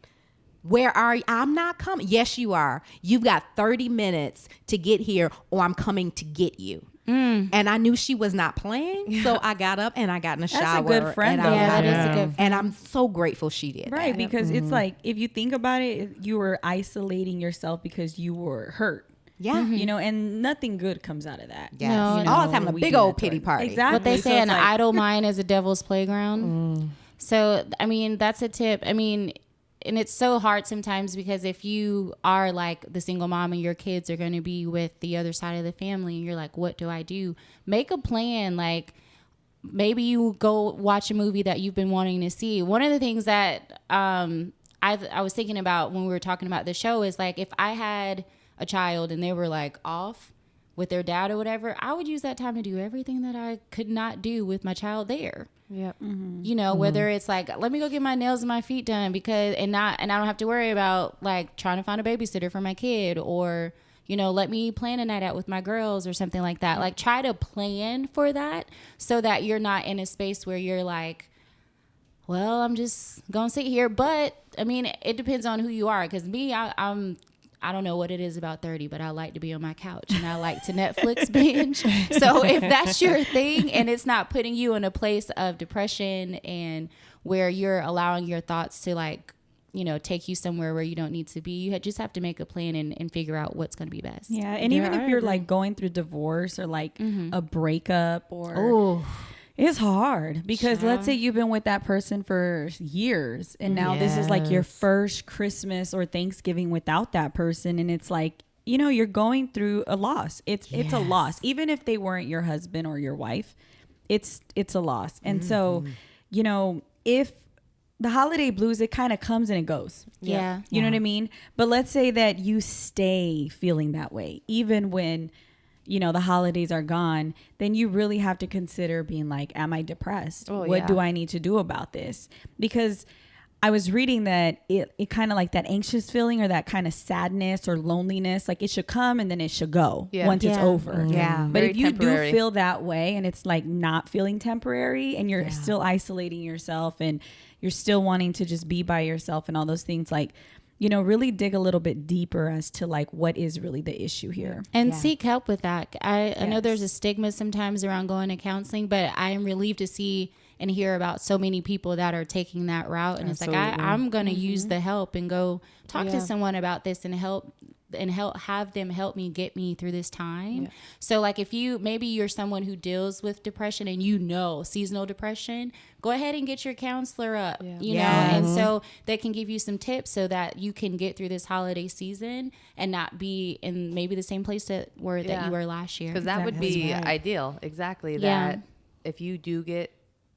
Where are you? I'm not coming. Yes, you are. You've got 30 minutes to get here or I'm coming to get you. And I knew she was not playing. So I got up and I got in the That's a shower. good friend, and though. I Yeah, got that is up. a good And I'm so grateful she did Right, that. because it's like if you think about it, you were isolating yourself because you were hurt. Yeah. You know, and nothing good comes out of that. Yes. No, You no. I was having a We big do old that to pity it. party. Exactly. What they So say, it's an like- idle mind is a devil's playground. So, I mean, that's a tip. I mean, and it's so hard sometimes because if you are like the single mom and your kids are going to be with the other side of the family and you're like, what do I do? Make a plan. Like maybe you go watch a movie that you've been wanting to see. One of the things that I was thinking about when we were talking about the show is like if I had a child and they were like off with their dad or whatever, I would use that time to do everything that I could not do with my child there. Yep. You know, whether it's like, let me go get my nails and my feet done and I don't have to worry about like trying to find a babysitter for my kid or, you know, let me plan a night out with my girls or something like that. Like try to plan for that so that you're not in a space where you're like, well, I'm just going to sit here. But I mean, it depends on who you are. Cause me, I don't know what it is about 30, but I like to be on my couch and I like to Netflix binge. So if that's your thing and it's not putting you in a place of depression and where you're allowing your thoughts to like, you know, take you somewhere where you don't need to be, you just have to make a plan and figure out what's going to be best. Yeah, and Yeah, even if I you're agree. like going through divorce or like a breakup or Oh, it's hard because let's say you've been with that person for years and now this is like your Yes. first Christmas or Thanksgiving without that person and it's like, you know, you're going through a loss. It's a loss. Even if they weren't your husband or your wife, it's a loss. And so, you know, if the holiday blues, it kind of comes and it goes. Yeah. You know what I mean? But let's say that you stay feeling that way, even when, you know, the holidays are gone, then you really have to consider being like, am I depressed? Oh, What yeah. do I need to do about this? Because I was reading that it kind of like that anxious feeling or that kind of sadness or loneliness, like it should come and then it should go Yeah. once it's Yeah. over. Yeah. But Very if you temporary. do feel that way and it's like not feeling temporary and you're still isolating yourself and you're still wanting to just be by yourself and all those things, like, you know, really dig a little bit deeper as to like what is really the issue here. And Yeah. seek help with that. I know there's a Yes. stigma sometimes around going to counseling, but I am relieved to see and hear about so many people that are taking that route. And it's like, Absolutely. I'm going to use the help and go talk Yeah. to someone about this and have them help me get me through this time. So like if maybe you're someone who deals with depression and you know seasonal depression, go ahead and get your counselor up, you know, and so they can give you some tips so that you can get through this holiday season and not be in maybe the same place that you were last year. Because that would be Exactly. ideal. Exactly. Yeah. That if you do get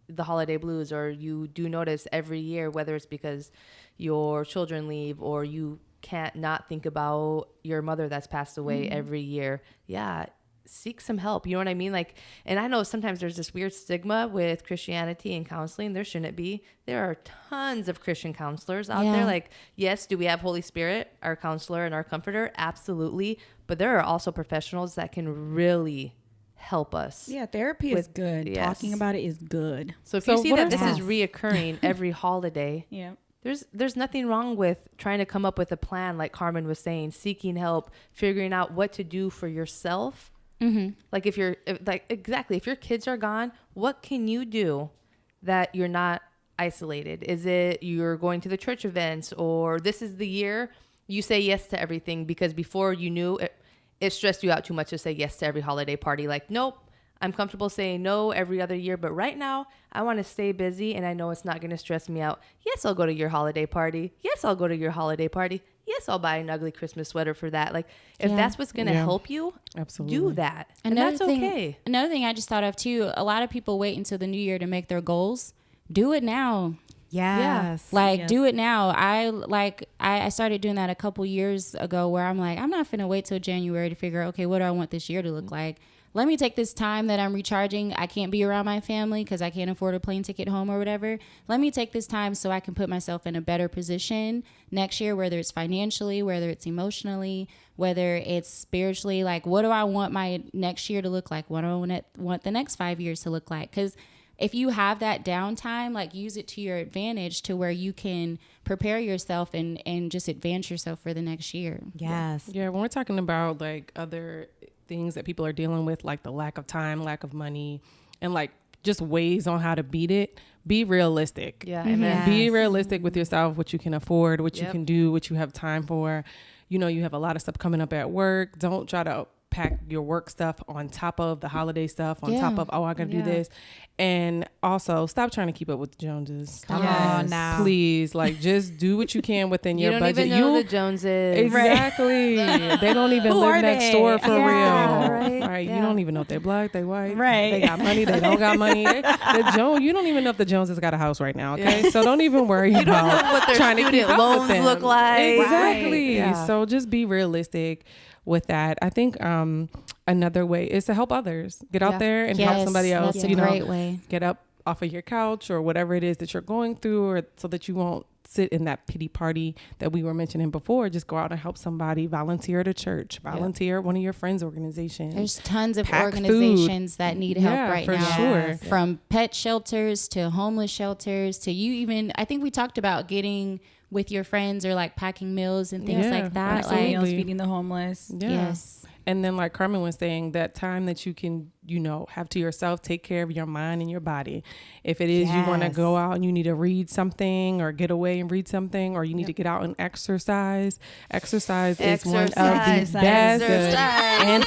the holiday blues or you do notice every year, whether it's because your children leave or you can't not think about your mother that's passed away every year. Yeah. Seek some help. You know what I mean? Like, and I know sometimes there's this weird stigma with Christianity and counseling. There shouldn't be. There are tons of Christian counselors out Yeah. there. Like, yes, do we have Holy Spirit, our counselor and our comforter? Absolutely. But there are also professionals that can really help us. Yeah, therapy is With- good. yes. Talking about it is good. So if So you see what that are this is some- reoccurring every holiday, Yeah. there's nothing wrong with trying to come up with a plan, like Carmen was saying, seeking help, figuring out what to do for yourself. Like if your kids are gone, what can you do that you're not isolated? Is it you're going to the church events, or this is the year you say yes to everything because before you knew it stressed you out too much to say yes to every holiday party? Like, nope, I'm comfortable saying no every other year, but right now I want to stay busy and I know it's not going to stress me out. Yes, I'll go to your holiday party. Yes, I'll go to your holiday party. Yes, I'll buy an ugly Christmas sweater for that. Like, if Yeah. that's what's going to Yeah. help you, Absolutely. do that. And that's okay. Another thing I just thought of too, a lot of people wait until the new year to make their goals. Do it now. Yes. Like, Yes. do it now. I started doing that a couple years ago where I'm like, I'm not finna wait till January to figure out, okay, what do I want this year to look like? Let me take this time that I'm recharging. I can't be around my family because I can't afford a plane ticket home or whatever. Let me take this time so I can put myself in a better position next year, whether it's financially, whether it's emotionally, whether it's spiritually. Like, what do I want my next year to look like? What do I want the next 5 years to look like? Because if you have that downtime, like, use it to your advantage to where you can prepare yourself and just advance yourself for the next year. Yes. Yeah, when we're talking about like other things that people are dealing with, like the lack of time, lack of money, and like just ways on how to beat it, be realistic. Yeah. Mhm. Amen. Be Yes. realistic with yourself, what you can afford, what you Yep. can do, what you have time for. You know, you have a lot of stuff coming up at work. Don't try to pack your work stuff on top of the holiday stuff, on top of, oh, I gotta do this. And also stop trying to keep up with the Joneses. Come Yes. on now. Please, like, just do what you can within You your don't budget. even know the Joneses. Exactly. They don't even Who live are next they? door for Yeah, real. right? Right. Yeah. You don't even know if they're black, they white. Right. They got money, they don't got money. You don't even know if the Joneses got a house right now. Okay. So don't even worry You don't about know what their trying to keep student up with loans them. look like. Exactly. Right. Yeah. So just be realistic with that. I think another way is to help others. Get out Yeah. there and help somebody else. That's a you know, great way. get up off of your couch or whatever it is that you're going through, or so that you won't sit in that pity party that we were mentioning before. Just go out and help somebody. Volunteer at a church. Volunteer at one of your friends' organizations. There's tons of Pack organizations that need help Yeah, right for now. sure. From pet shelters to homeless shelters to you even, I think we talked about getting with your friends or like packing meals and things Yeah, like that. absolutely. Like, Meals, feeding the homeless. Yeah. yes. And then like Carmen was saying, that time that you can, you know, have to yourself, take care of your mind and your body. If it is you want to Yes. go out and you need to read something or get away and read something, or you need to get out and exercise. Exercise is one of the Exercise. best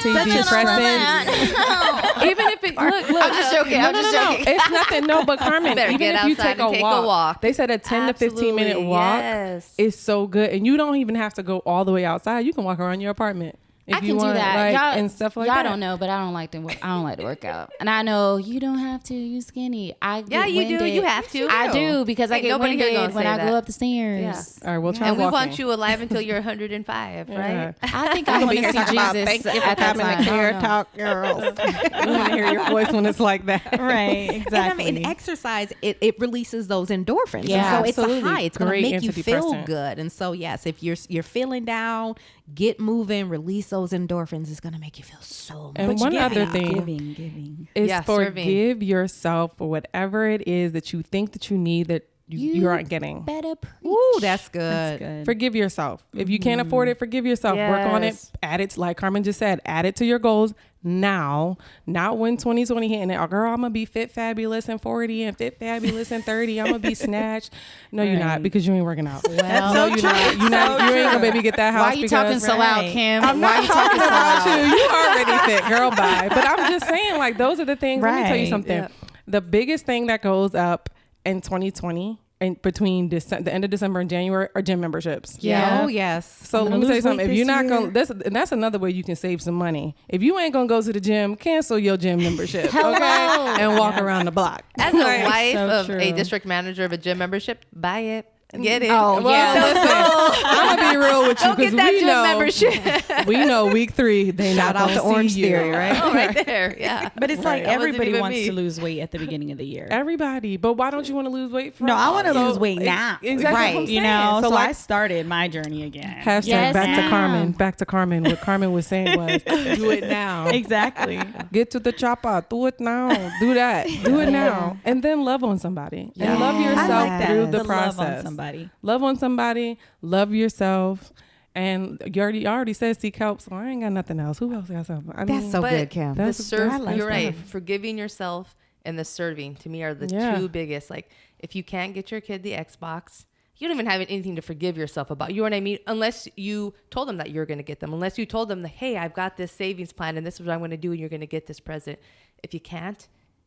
antidepressants. Even if it look, I'm just joking. no, I'm just no, joking. it's nothing. No, but Carmen, Better even get if you outside take a and take a walk, walk. they said a 10 to 15 minute Absolutely, walk yes. is so good, and you don't even have to go all the way outside. You can walk around your apartment. If I can you want, do that. like, Y'all, and stuff like y'all that. don't know, but I don't like to work out. And I know you don't have to. You skinny. I get Yeah, you do. winded. You have to. I do because I Ain't get nobody here winded gonna when say I go that. up the stairs. All right, we'll try And we walking. want you alive until you're 105, Yeah. right? I think I want to see Jesus at that time. I don't know. talk, girls. We want to hear your voice when it's like that. Right. And I Exactly. mean, exercise, it releases those endorphins. Yeah, and so it's a absolutely. high. It's going to Great make you feel antidepressant. good. And so yes, if you're feeling down, get moving, release those endorphins. It's going to make you feel so much. And one other thing Giving. is Yeah, forgive yourself for whatever it is that you think that you need that you aren't getting. Better preach. Ooh, that's good. That's good. Forgive yourself. If you can't afford it, forgive yourself. Work on it. Yes. Add it, like Carmen just said, add it to your goals now, not when 2020 hitting it. Oh, girl, I'm going to be fit, fabulous, and 40 and fit, fabulous, and 30. I'm going to be snatched. No, you're not, because you ain't working out. Well, No, you're not. You ain't going to baby get that house. why are you talking so loud, Right. Kim? I'm Why are not you talking talking so about loud? you. You already fit, girl. Bye. But I'm just saying, like, those are the things. Let me tell you Right. something. Yeah. The biggest thing that goes up in 2020 and between the end of December and January are gym memberships. Yeah. Oh, yes. So I'm let gonna me tell you lose something. weight If you're this not year. going, and that's another way you can save some money. If you ain't gonna go to the gym, cancel your gym membership, Hello. okay, and walk around the block. As a Like, wife so of true. a district manager of a gym membership, buy it. Get it. Oh, well, yeah. listen, I'm gonna be real with you Don't get because that we gym know membership. we know week 3 they Shout not out gonna to Orange see you. Theory, right? Oh, right there. Yeah. But it's like That wasn't everybody even wants me. to lose weight at the beginning of the year. Everybody, but why don't you want to lose weight? No, I want to So- lose weight now. Exactly what I'm Right. You saying. know, so like, I started my journey again. hashtag Yes, back to ma'am. Carmen. Back to Carmen. What Carmen was saying was, do it now. Exactly. Get to the chopper. Do it now. Do that. Do it now. And then love on somebody. And love Yes. yourself I like that. through the To process. love on somebody. Love on somebody. Love yourself. And you already said seek help, so I ain't got nothing else. Who else got something? I That's mean, so But good, Kim. The That's- serve, I like you're right. that. Forgiving yourself and the serving to me are the Yeah. two biggest. Like, if you can't get your kid the Xbox, you don't even have anything to forgive yourself about. You know what I mean? Unless you told them that you're going to get them. Unless you told them that, hey, I've got this savings plan and this is what I'm going to do and you're going to get this present. If you can't,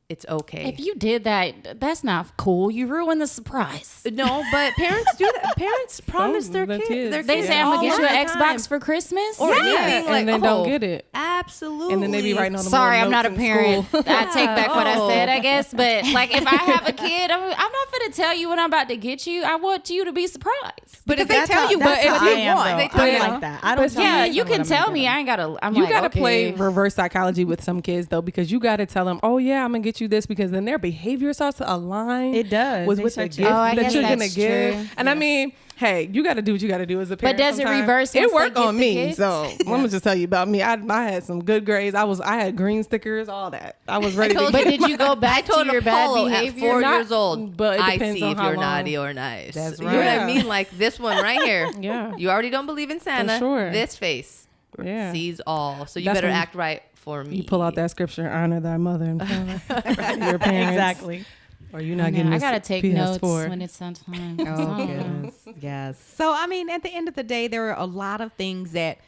it's okay. If you did that, that's not cool. You ruined the surprise. No, but parents do that. Parents promise their the kids. kids. Their They kids say I'm gonna get you all an the Xbox time. for Christmas. Or anything like, and then don't get it. Absolutely. And then they be writing on the Sorry, I'm little not a notes in parent. school. I take back what I Oh. said, I guess. But like, if I have a kid, I'm not gonna tell you when I'm about to get you. I want you to be surprised. But if they That's tell how- you that's what how you I am, want, though. they tell I'm you. like that. I But don't. see, Yeah, tell you my can son what I'm tell me. getting. I ain't gotta. I'm You like, gotta okay. play reverse psychology with some kids though, because you gotta tell them, "Oh yeah, I'm gonna get you this," because then their behavior starts to align. It does. with They what the start gift to- Oh, I that guess you're gonna that's give. true. And I mean, hey, you gotta do what you gotta do as a parent. does it sometimes. reverse It once they worked get on the me. gift? So let me just tell you about me. I had some good grades. I had green stickers, all that. I was ready to told get. But did you go back to told your bad Apollo behavior? at 4 Not- years old. but it I depends see on if how you're long. naughty or nice. That's You know what I right. mean? Like this one right here. Yeah. You already don't believe in Santa. sure. This face Yeah. sees all. So you That's better when act right for me. You pull out that scripture, honor thy mother and father, your parents. Exactly. Or you're not getting I this gotta take PS4. notes when it's on time. Oh, goodness. Yes. So, I mean, at the end of the day, there are a lot of things that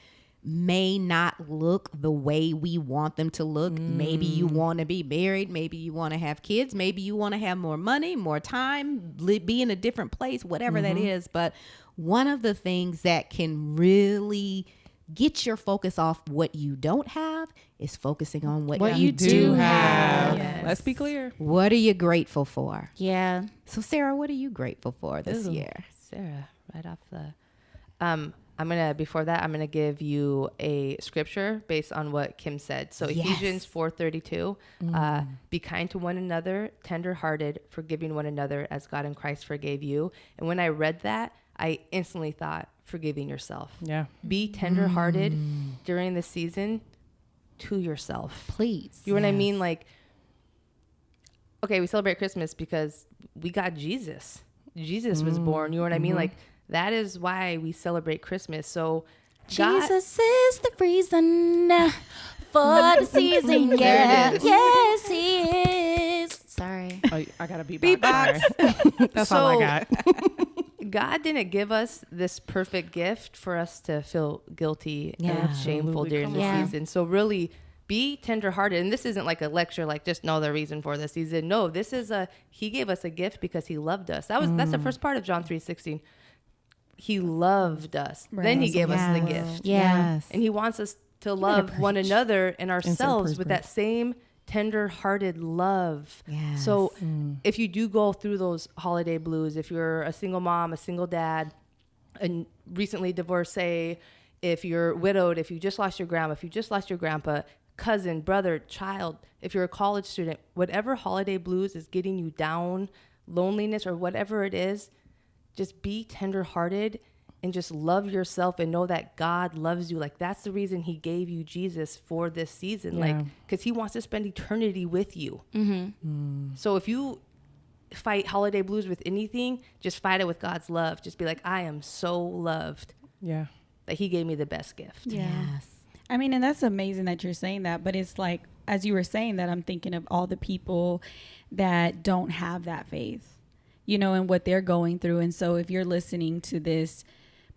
may not look the way we want them to look. Maybe you want to be married. Maybe you want to have kids. Maybe you want to have more money, more time, be in a different place, whatever that is. But one of the things that can really get your focus off what you don't have is focusing on what you do have. Yes. Let's be clear. What are you grateful for? Yeah. So, Sarah, what are you grateful for this year? Sarah, right off the. I'm gonna give you a scripture based on what Kim said. So Yes. Ephesians 4:32, be kind to one another, tender-hearted, forgiving one another as God in Christ forgave you. And when I read that, I instantly thought forgiving yourself. Yeah. Be tender-hearted during the season to yourself. Please. You know what I mean? Like, okay, we celebrate Christmas because we got Jesus. Jesus was born. You know what I mean? Like, that is why we celebrate Christmas. So, God, Jesus is the reason for the season. Yeah. There it is. Yes, he is. Sorry. Oh, I gotta beatbox. Sorry. That's all I So- got. God didn't give us this perfect gift for us to feel guilty Yeah. and shameful Absolutely. during the Yeah. season. So really be tenderhearted. And this isn't like a lecture, like just know the reason for the season. No, this is he gave us a gift because he loved us. That's the first part of John 3:16. He loved us. Then he gave us the gift. Yeah. Yes. And he wants us to love one another and ourselves with that same tender-hearted love. Yes. So if you do go through those holiday blues, if you're a single mom, a single dad, a recently divorcee, if you're widowed, if you just lost your grandma, if you just lost your grandpa, cousin, brother, child, if you're a college student, whatever holiday blues is getting you down, loneliness or whatever it is, just be tender-hearted and just love yourself and know that God loves you. Like, that's the reason he gave you Jesus for this season. Yeah. Like, because he wants to spend eternity with you. So if you fight holiday blues with anything, just fight it with God's love. Just be like, I am so loved Yeah. that he gave me the best gift. Yes. I mean, and that's amazing that you're saying that, but it's like, as you were saying that, I'm thinking of all the people that don't have that faith, you know, and what they're going through. And so if you're listening to this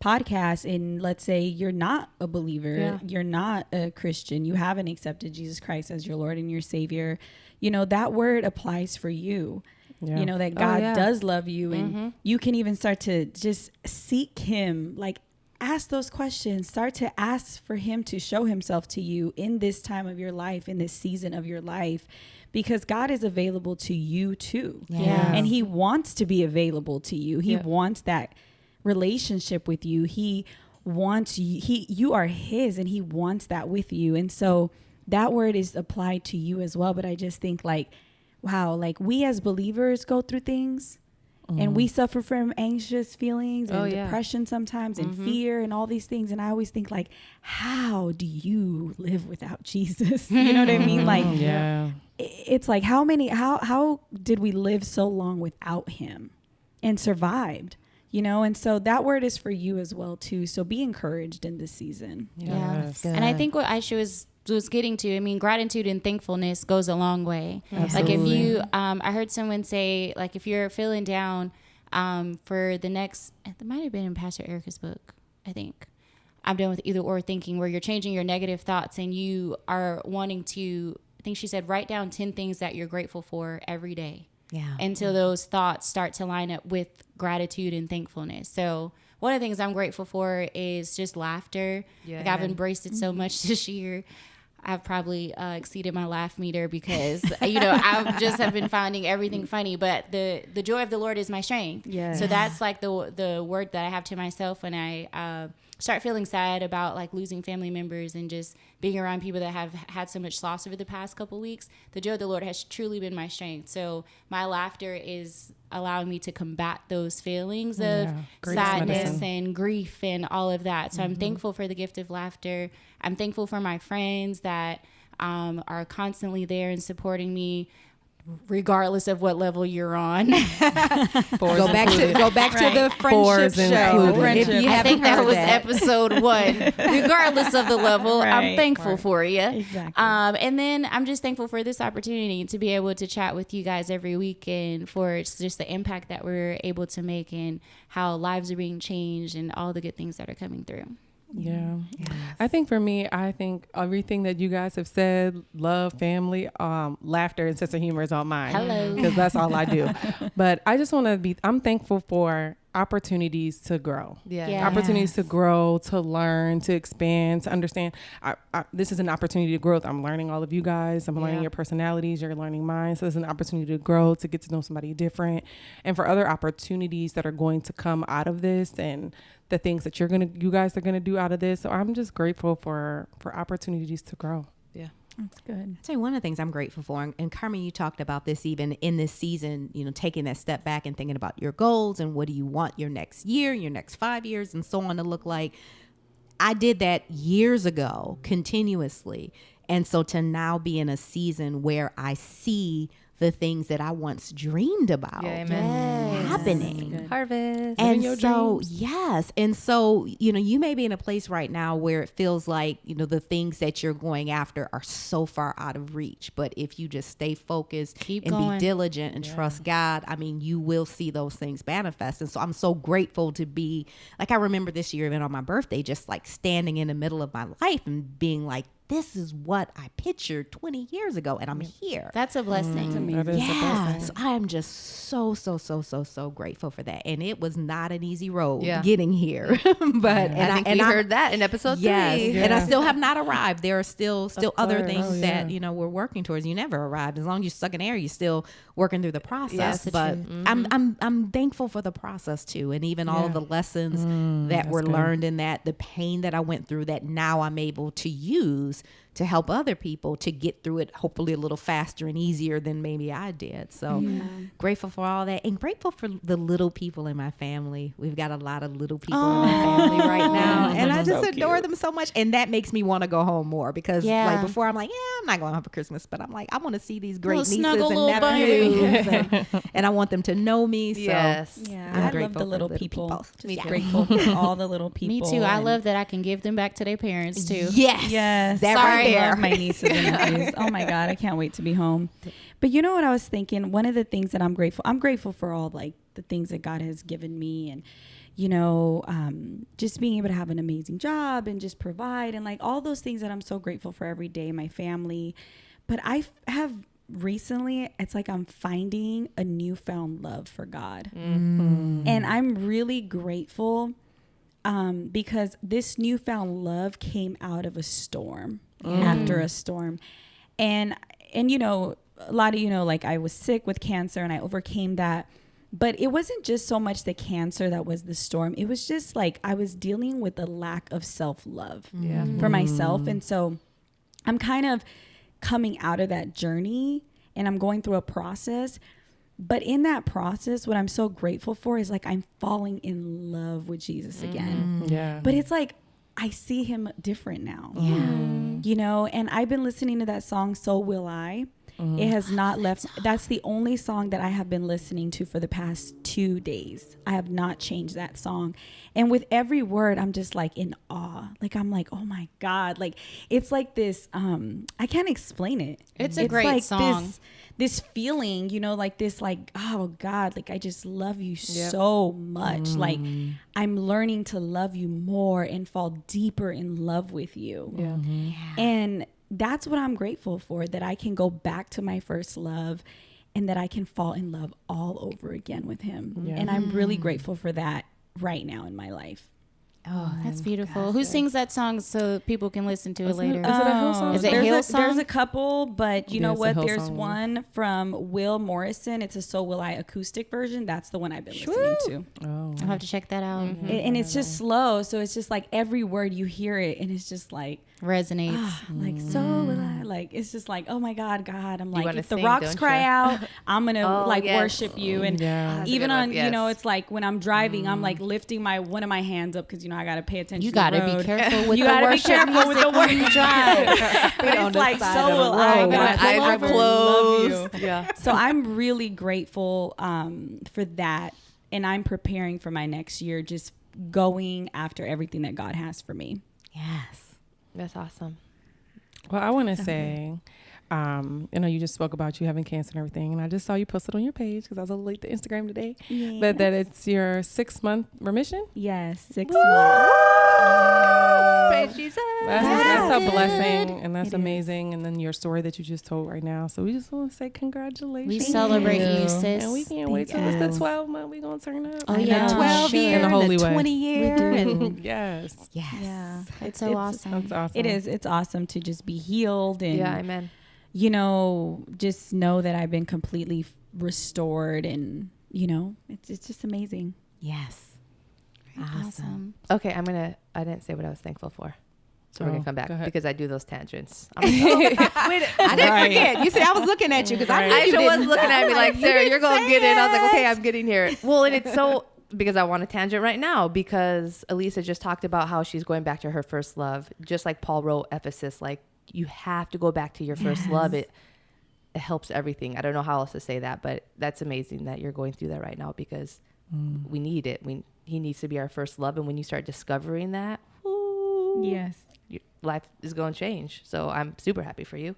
podcast and let's say you're not a believer, you're not a Christian, you haven't accepted Jesus Christ as your Lord and your Savior, you know, that word applies for you. Yeah. You know, that God does love you, and you can even start to just seek him, like ask those questions, start to ask for him to show himself to you in this time of your life, in this season of your life, because God is available to you too. Yeah. And he wants to be available to you. He wants that relationship with you. He wants you are his, and he wants that with you. And so that word is applied to you as well. But I just think like, wow, like we as believers go through things and we suffer from anxious feelings and depression sometimes and fear and all these things. And I always think like, how do you live without Jesus? You know what I mean? Like, Yeah. it's like how did we live so long without him and survived? You know, and so that word is for you as well too. So be encouraged in this season. Yeah. Yes. And I think what Aisha was getting to, I mean, gratitude and thankfulness goes a long way. Like if you, I heard someone say, like if you're feeling down for the next, it might have been in Pastor Erica's book, I think. I'm done with either or thinking, where you're changing your negative thoughts and you are wanting to I think she said, write down 10 things that you're grateful for every day. Yeah. Until those thoughts start to line up with gratitude and thankfulness. So one of the things I'm grateful for is just laughter. Yeah. Like I've embraced it so much this year. I've probably exceeded my laugh meter because, I just have been finding everything funny. But the joy of the Lord is my strength. Yes. So that's like the word that I have to myself when I start feeling sad about like losing family members and just being around people that have had so much loss over the past couple weeks. The joy of the Lord has truly been my strength. So my laughter is allowing me to combat those feelings of Grief's sadness medicine. and grief and all of that. So I'm thankful for the gift of laughter. I'm thankful for my friends that are constantly there and supporting me, regardless of what level you're on. Go back to the Fours friendship show. included. If you I haven't think that heard was that. episode 1. Regardless of the level, I'm Right. thankful for you. Exactly. And then I'm just thankful for this opportunity to be able to chat with you guys every week and for just the impact that we're able to make and how lives are being changed and all the good things that are coming through. Yeah. I think for me, I think everything that you guys have said, love, family, laughter, and sense of humor is on mine. Hello. Because that's all I do. But I just want to I'm thankful for opportunities to grow. Yeah. Opportunities to grow, to learn, to expand, to understand. This is an opportunity to growth. I'm learning all of you guys. I'm learning your personalities. You're learning mine. So it's an opportunity to grow, to get to know somebody different, and for other opportunities that are going to come out of this and the things that you guys are gonna do out of this. So I'm just grateful for opportunities to grow. Yeah. That's good. I'll tell you one of the things I'm grateful for, and Carmen, you talked about this even in this season, taking that step back and thinking about your goals and what do you want your next year, your next 5 years, and so on to look like. I did that years ago continuously. And so to now be in a season where I see the things that I once dreamed about Yeah, amen. happening. Harvest. And your so, dreams. yes. And so, you may be in a place right now where it feels like, the things that you're going after are so far out of reach. But if you just stay focused Keep and going. be diligent and trust God, you will see those things manifest. And so I'm so grateful to be, like, I remember this year, even on my birthday, just like standing in the middle of my life and being like, this is what I pictured 20 years ago, and I'm here. That's a blessing. That is a Yeah, blessing. so I am just so grateful for that, and it was not an easy road Yeah. getting here, but I think we heard that in episode 3. yes, and I Yeah. still have not arrived. There are still other course. things Oh, that yeah. we're working towards. You never arrived. As long as you're sucking air, you're still working through the process. Yes, but I'm thankful for the process too, and even all of Yeah. the lessons that were good. learned in that, the pain that I went through, that now I'm able to use to help other people to get through it, hopefully a little faster and easier than maybe I did. So grateful for all that, and grateful for the little people in my family. We've got a lot of little people in my family right now, and I just adore them so much. And that makes me want to go home more because like before I'm like, I'm not going home for Christmas, but I'm like, I want to see these great Little nieces snuggle and little nephews, and I want them to know me. So Yes. Yeah, I'm I love grateful the for little little people. people. Just Me too. grateful for all the little people. Me too. I and- love that I can give them back to their parents too. Yes, Yes. that Sorry. right I there. love my nieces and nephews. Oh my God, I can't wait to be home. But you know what I was thinking? One of the things that I'm grateful for all like the things that God has given me, and just being able to have an amazing job and just provide and like all those things that I'm so grateful for every day, my family. But I have recently, it's like I'm finding a newfound love for God. And I'm really grateful because this newfound love came out of a storm, after a storm. And a lot of like I was sick with cancer and I overcame that. But it wasn't just so much the cancer that was the storm. It was just like I was dealing with a lack of self-love for myself. And so I'm kind of coming out of that journey and I'm going through a process. But in that process, what I'm so grateful for is like I'm falling in love with Jesus again. Yeah. But it's like I see him different now. And I've been listening to that song, So Will I. It has not left. That's the only song that I have been listening to for the past 2 days. I have not changed that song. And with every word, I'm just like in awe. Like, I'm like, oh my God. Like, it's like this, I can't explain it. It's a great like song. this feeling, you know, like this, like, oh God, like I just love you so much. Like I'm learning to love you more and fall deeper in love with you. And that's what I'm grateful for, that I can go back to my first love and that I can fall in love all over again with him. And I'm really grateful for that right now in my life. Oh, that's beautiful. Who sings that song so people can listen to it later? Is it a Hill song? Is it Hill song? There's a couple, but you know it's a what? Hill There's song. one from Will Morrison. It's a So Will I acoustic version. That's the one I've been listening to. Oh. I'll have to check that out. And it's just slow. So it's just like every word you hear it and it's just like, Resonates. like, so will I. Like, it's just like, oh my God, God. I'm like, wanna if the sing, rocks don't cry you? out, I'm going to Oh, like yes. worship you. And Yeah. even That's a good on, one. you know, Yes. it's like when I'm driving, I'm like lifting one of my hands up because, you know, I got to pay attention You to the got to road. be careful with You the gotta be worship careful with music the when you drive. But it's like, side so of the will I. road. God, My eyes are I love you. closed. Yeah. So I'm really grateful for that. And I'm preparing for my next year, just going after everything that God has for me. Yes. That's awesome. Well, I want to say, you know, you just spoke about you having cancer and everything, and I just saw you posted on your page because I was a little late to Instagram today. But that it's your 6-month remission. Yes, 6 months. Praise Jesus. That's a blessing, and that's amazing. And then your story that you just told right now. So we just want to say congratulations. We celebrate you, sis. And we can't wait till it's the 12 month. We're going to turn up. Oh, yeah. The 12 Sure. year, In a holy the way. 20 year. And Yes. yes. Yeah. That's so awesome. That's awesome. It is. It's awesome to just be healed and, Yeah, amen. you know, just know that I've been completely restored and, you know, it's just amazing. Yes. Awesome. Okay, I didn't say what I was thankful for. So we're going to come back go ahead. because I do those tangents. I'm like, oh, wait, I didn't forget. You see, I was looking at you because I knew you Aisha was didn't. looking at me like, you Sarah, you're didn't going to say get in. I was like, okay, it. I'm getting here. Well, and it's so, because I want a tangent right now because Elisa just talked about how she's going back to her first love. Just like Paul wrote Ephesus, like you have to go back to your first love. It helps everything. I don't know how else to say that, but that's amazing that you're going through that right now because we need it. He needs to be our first love. And when you start discovering that, Yes. your life is going to change. So I'm super happy for you.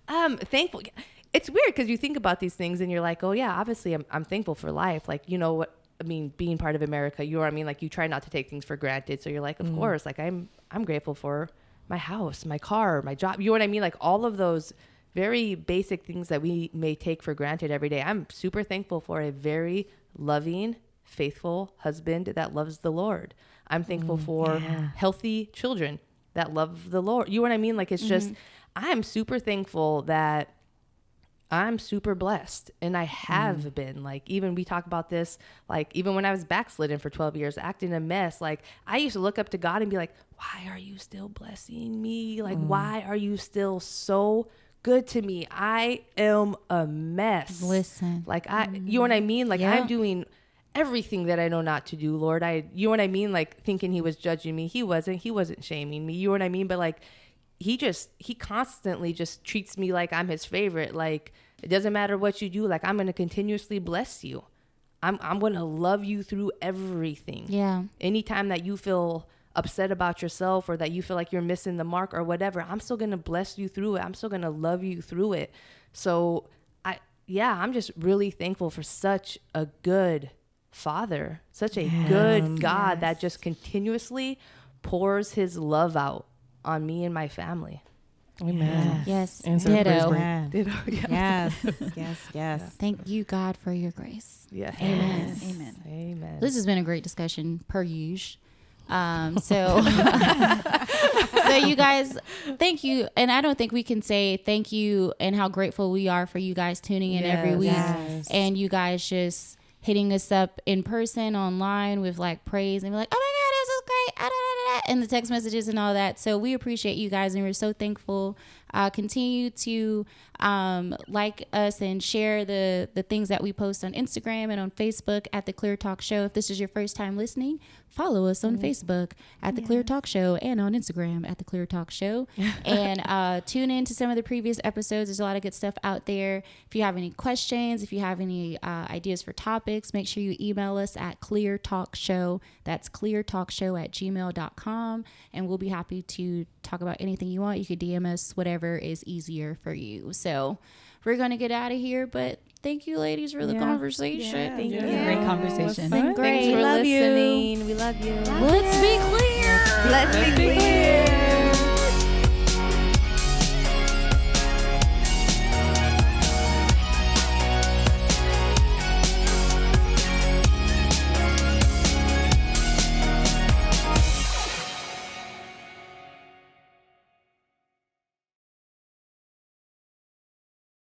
Thankful. It's weird because you think about these things and you're like, oh yeah, obviously I'm thankful for life. Like, you know what I mean, being part of America, you know what I mean? Like you try not to take things for granted. So you're like, of course, like I'm grateful for my house, my car, my job. You know what I mean? Like all of those very basic things that we may take for granted every day. I'm super thankful for a very loving, faithful husband that loves the Lord. I'm thankful for healthy children that love the Lord. You know what I mean? Like it's just, I'm super thankful that I'm super blessed. And I have been, like, even we talk about this, like even when I was backslidden for 12 years, acting a mess, like I used to look up to God and be like, why are you still blessing me? Like, why are you still so good to me? I am a mess. Listen. Like you know what I mean? Like I'm doing everything that I know not to do, Lord. You know what I mean? Like thinking he was judging me. He wasn't shaming me. You know what I mean? But like, he constantly just treats me like I'm his favorite. Like it doesn't matter what you do. Like I'm going to continuously bless you. I'm going to love you through everything. Yeah. Anytime that you feel upset about yourself or that you feel like you're missing the mark or whatever, I'm still going to bless you through it. I'm still going to love you through it. So I'm just really thankful for such a good Father, such a good God that just continuously pours his love out on me and my family. Amen. Yes. Answer the praise Ditto. break. Yes. Yes. Thank you, God, for your grace. Yes. Amen. Amen. This has been a great discussion, per usual. So you guys, thank you. And I don't think we can say thank you and how grateful we are for you guys tuning in every week. Yes. And you guys just hitting us up in person, online with like praise and be like, oh my God, this is great. And the text messages and all that. So we appreciate you guys and we're so thankful. Continue to like us and share the things that we post on Instagram and on Facebook at The Clear Talk Show. If this is your first time listening, follow us on Facebook at The Clear Talk Show and on Instagram at The Clear Talk Show. And tune in to some of the previous episodes. There's a lot of good stuff out there. If you have any questions, if you have any ideas for topics, make sure you email us at cleartalkshow. That's cleartalkshow@gmail.com. And we'll be happy to talk about anything you want. You could DM us, whatever is easier for you. So we're going to get out of here, but thank you ladies for the conversation. Thank you. It was a great conversation. It's been great. Thanks for Love you. listening. We love you. Let's be clear. Let's be clear.